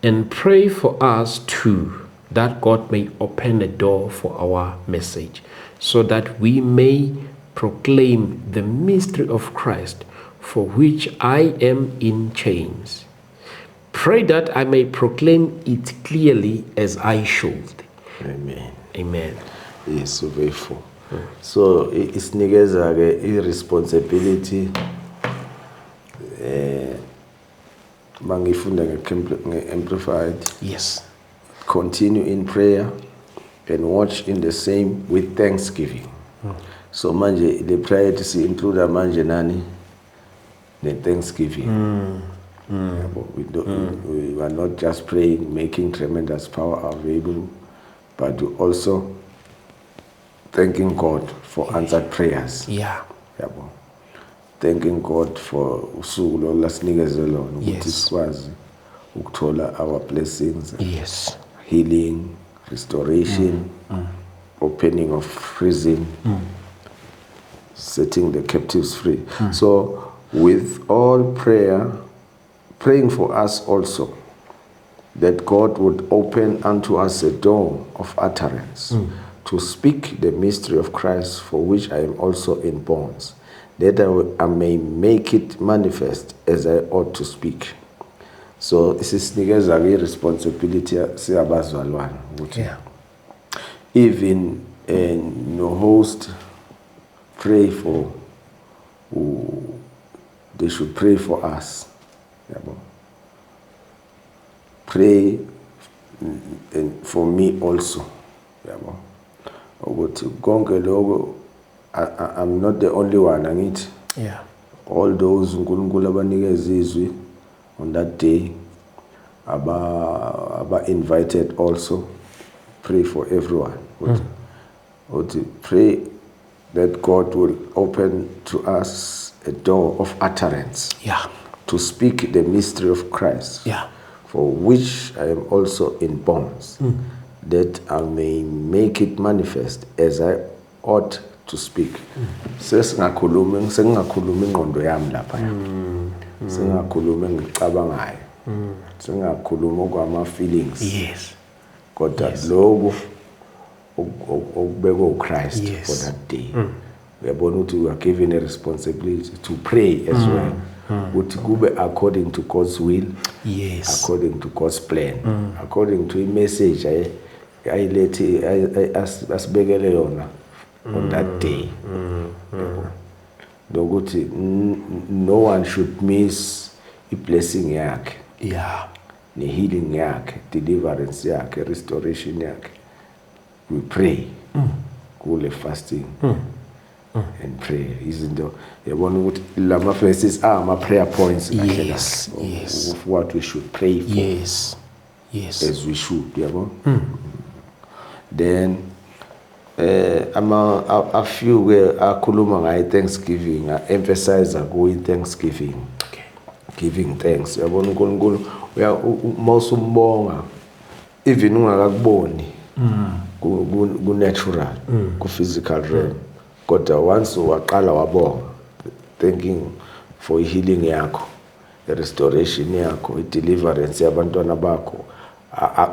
and pray for us too, that God may open a door for our message, so that we may proclaim the mystery of Christ, for which I am in chains. Pray that I may proclaim it clearly as I should. Amen. Amen. Yes, so very full. So isinikeza ke irresponsibility mangifunda nge-amplified. Yes. Continue in prayer and watch in the same with thanksgiving. So manje the priorities include manje nani the thanksgiving. We are not just praying, making tremendous power available, but also thanking God for answered prayers. Yeah. Yabo. Thanking God for usuku lo lasinikeze lona ukuthi sikwazi ukuthola our blessings. Yes. Healing, restoration, opening of prison, setting the captives free. So with all prayer, praying for us also, that God would open unto us a door of utterance to speak the mystery of Christ, for which I am also in bonds, that I may make it manifest as I ought to speak. So this is a responsibility siyabazalwane ukuthi even no host pray for they should pray for us. Pray for me also. Ukuthi konke lokho I'm not the only one, angithi. Yeah. All those uNkulunkulu abanikeza izwi on that day aba invited also. Pray for everyone. Pray that God will open to us a door of utterance. Yeah. To speak the mystery of Christ. Yeah. For which I am also in bonds, that I may make it manifest as I ought to speak. Sengingakhulumi ingqondo yami lapha. Sengingakhulumi ngicabangayo. Sengingakhulumi kwama feelings. Yes. Kodwa lokho okubekwe uChrist for that day. Uyabona ukuthi we are given a responsibility to pray as well. Ukuthi kube according to God's will. Yes. According to God's plan. According to a message ayilethi asibekele yona on that day. Nokuthi no one should miss a blessing yakhe. Yeah. The healing yakhe, deliverance yakhe, restoration yakhe. We pray. Kule fasting. And prayer. Izinto yabona ukuthi lama verses are my prayer points. Yes. Of what we should pray for. Yes. Yes. As we should, yabo. Then a few where akhuluma ngayi Thanksgiving, emphasize ku Thanksgiving. Okay. Giving thanks. Yabona uNkulunkulu mawusumbonga even ungakakuboni ku natural, ku physical realm. Kodwa once waqala wabonga, thanking for healing yakho, the restoration yakho, the deliverance yabantwana bakho,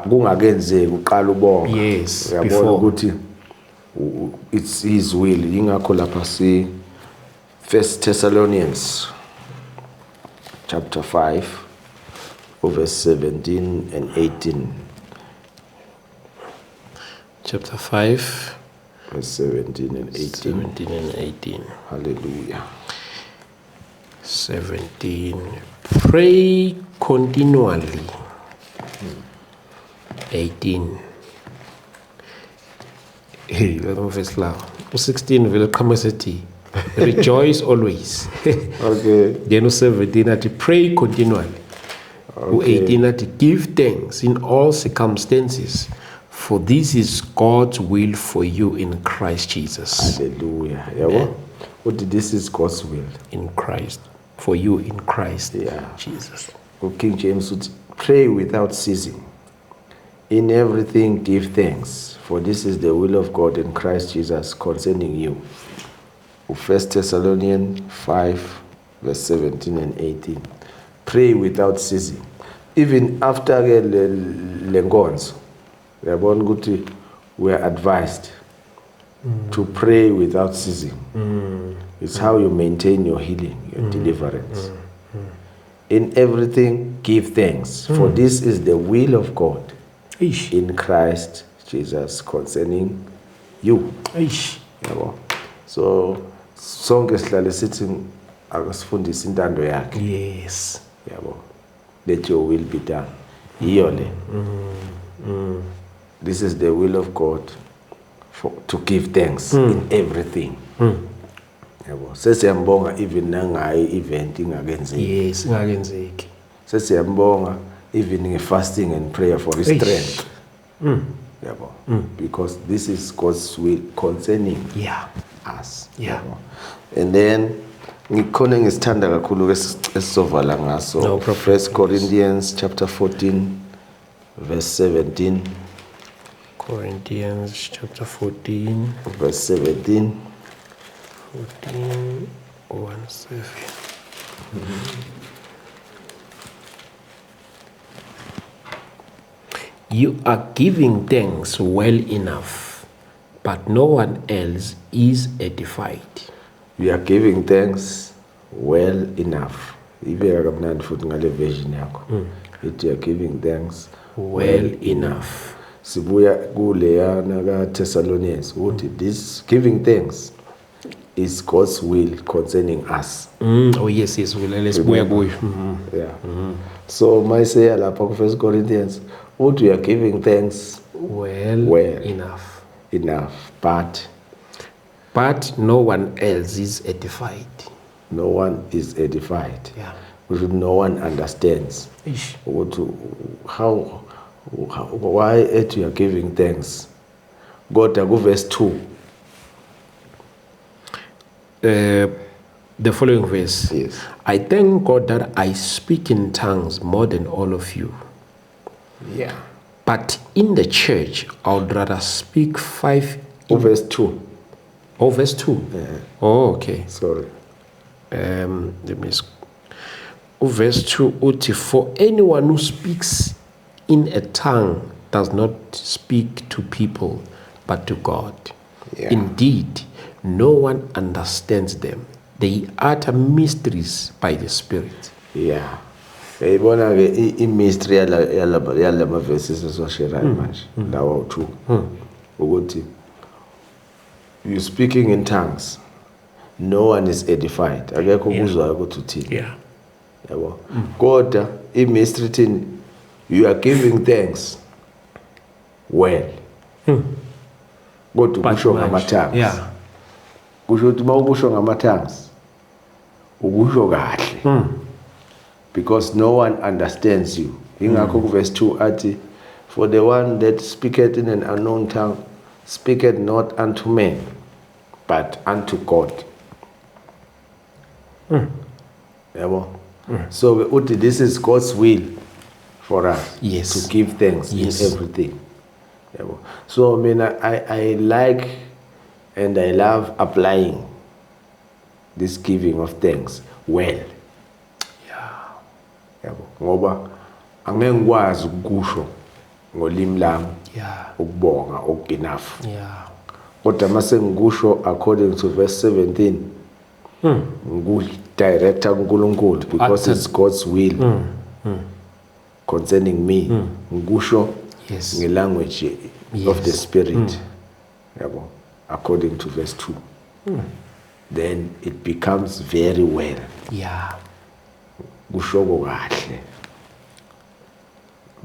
kungakenzeki uqala ubonga. Yes, uyabona before. ukuthi it's his will. Ingakho lapha si 1 Thessalonians chapter 5 verse 17 and 18. Chapter 5. Verse 17 and 18. 17 and 18. Hallelujah. 17. Pray continually. 18. Hey, that one verse loud. 16 will come as a T. Rejoice always. Okay. Then 17 that pray continually. Okay. 18 that give thanks in all circumstances, for this is God's will for you in Christ Jesus. Hallelujah. Yeah. What this is God's will. In Christ. For you in Christ. Yeah. Jesus. King James would pray without ceasing. In everything give thanks, for this is the will of God in Christ Jesus concerning you. 1 Thessalonians 5 verse 17 and 18. Pray without ceasing. Even after lengonzo, we are advised to pray without ceasing. It's how you maintain your healing, your deliverance. In everything give thanks, for this is the will of God Ish. in Christ Jesus concerning you. Ish. Yabo. So sonke sihlale sithi akasifundise intando yakhe. Yes. Yabo. Let your will be done. Iyo le. This is the will of God to give thanks in everything. Yabo. Sesiyambonga even nangayi event ingakenzeki. Yes, ingakenzeki. Sesiyambonga even in fasting and prayer for his Eish. strength. Yabo. Because this is God's will concerning Yeah. us. Yeah. Yabo. And then ngikhona ngisithanda kakhulu esizovala ngaso. No problem. 1 Corinthians chapter 14 verse 17. Corinthians chapter 14. Verse 17. 14, 1-7. You are giving thanks well enough, but no one else is edified. We are giving thanks well enough. Ibeka kamnandi futhi ngale version yakho. It you are giving thanks Well enough. Sibuya kuleyana ka Thessalonians ukuthi this giving thanks is God's will concerning us. Oh yes, yes, let's buya kuyo. Yeah. So my say lapha ku 1 Corinthians what we are giving thanks Well enough, but no one else is edified. no one is edified. Yeah. No one understands Ish. why it you are giving thanks. God verse 2. The following verse. Yes. I thank God that I speak in tongues more than all of you. Yeah. But in the church, I would rather speak 5. Verse 2. Oh, verse 2. Yeah. Oh, okay. Sorry. Let me. Verse 2. Uti, for anyone who speaks in a tongue does not speak to people, but to God. Yeah. Indeed, no one understands them. They utter mysteries by the Spirit. Yeah. Uyayibona ke i-mystery yalama verses eswasherayo manje lawo 2 ukuthi you speaking in tongues, no one is edified. Akekho kuzwayo ukuthi uthini. Yeah. Yabo. Kodwa i-mystery thini, you are giving thanks well. Kodwa kusho ngama-tongues. Yeah. Kusho ukuthi mawukusho ngama-tongues ukusho kahle. Because no one understands you. Ingakho verse 2 athi, for the one that speaketh in an unknown tongue speaketh not unto men, but unto God. Yabo. So uthi this is God's will for us. Yes. To give thanks Yes. in everything. Yabo. So I mean I like and I love applying this giving of thanks well. Yabo, ngoba angeke ngikwazi ukusho ngolimi lami ukubonga okuginafu. Yeah. Kodwa mase ngikusho according to verse 17 ngikudirector kuNkulunkulu because it's God's will concerning me. Ngusho ngelanguage of the Spirit. Yabo, according to verse 2. Then it becomes very well. Yeah. Kushoko kahle.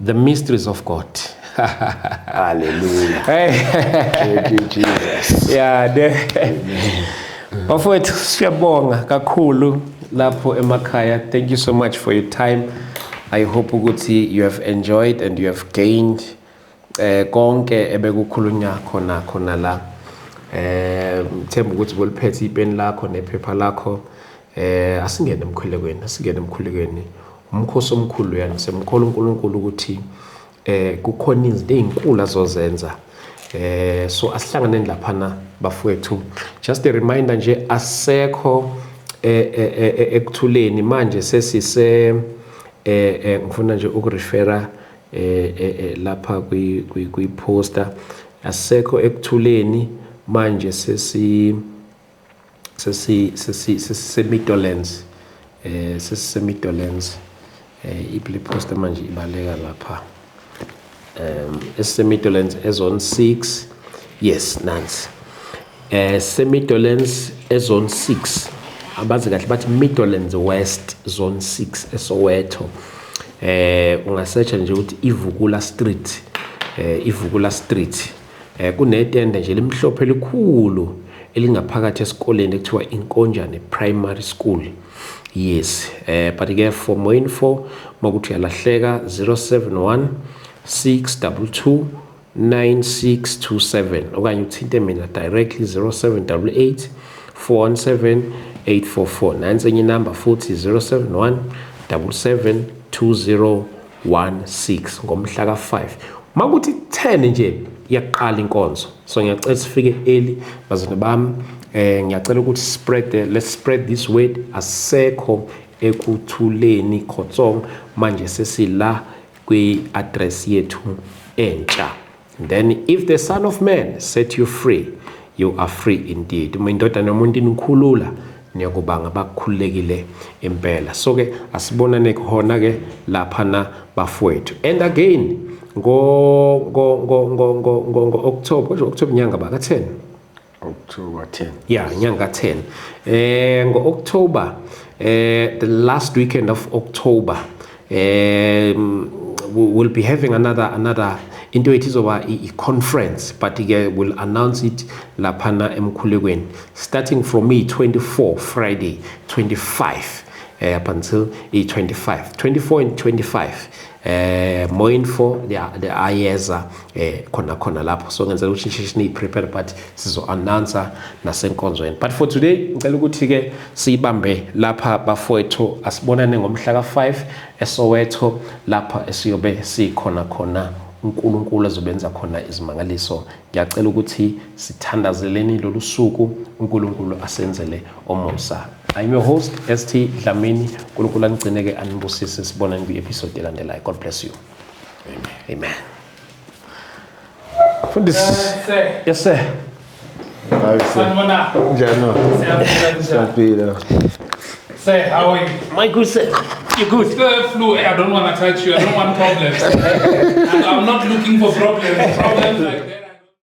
The mysteries of God. Hallelujah. Hey. Thank you, Jesus. Yeah, bafowethu siyabonga kakhulu lapho emakhaya. Thank you so much for your time. I hope ukuthi you have enjoyed and you have gained konke ebekukhulunywa khona la. Themba ukuthi boliphethe ipeni lakho nephepha lakho. Asingene emkhulekweni umkhosi omkhulu yani semkholo uNkulunkulu ukuthi kukhona izinto ezinkulu azozenza. So asihlanganeni laphana bafowethu. Just a reminder nje asekho ekuthuleni manje sesise ngifuna nje ukurefera lapha kwi poster asekho ekuthuleni manje Midlands Midlands iple poster manje ibaleka lapha Midlands ezone 6 yes nansi Midlands ezone 6 abazi kahle bathi Midlands West zone 6 eSoweto ungasearcha nje ukuthi Ivukula Street kunetende nje limhlophe likhulu elingaphakathi esikoleni ekuthiwa Inkonjane Primary School. Yes, but again for more info makuthi yalahleka 071 622 9627 okanye uthinte mina directly 0788 417 844 nansi enye number futhi 071 77 2016 ngomhla ka5 makuthi 10 nje yaqala inkonzo. So ngiyacela sifike early bazana bami ngiyacela ukuthi let's spread this word asekho ekuthuleni Khotsong manje sesila kwi address yethu entsha. Then if the Son of Man set you free, you are free indeed. Indodana yomuntu inikhulula niyakubanga bakukhulekile impela. So ke asibonane khona ke lapha na bafowethu. And again go October nyanga baka 10 October 10. Yeah, nyanga 10 go October the last weekend of October we'll be having another into it is over a conference, but we'll announce it lapana emkhulekweni starting from 24 Friday 25 up until 24 and 25 more info the ayeza khona lapho. So ngenzela ukuthi nishishini prepare but sizo announce nasenkonzweni. But for today ngicela ukuthi ke siyibambe lapha bafowethu asibonane ngomhla ka5 eSoweto lapha esiyobe sikhona uNkulunkulu azobenza khona izimangaliso. Ngiyacela ukuthi sithandazeleni lolu suku, uNkulunkulu asenzele omusa. I'm your host ST Dlamini. uNkulunkulu anigcineke anibusise, sibonane kwi-episode elandelayo. God bless you. Amen. Yes sir. Say, how are you? My good sir, you good? The flu, I don't want to touch you. I don't want problems. I'm not looking for problems. Problems like that.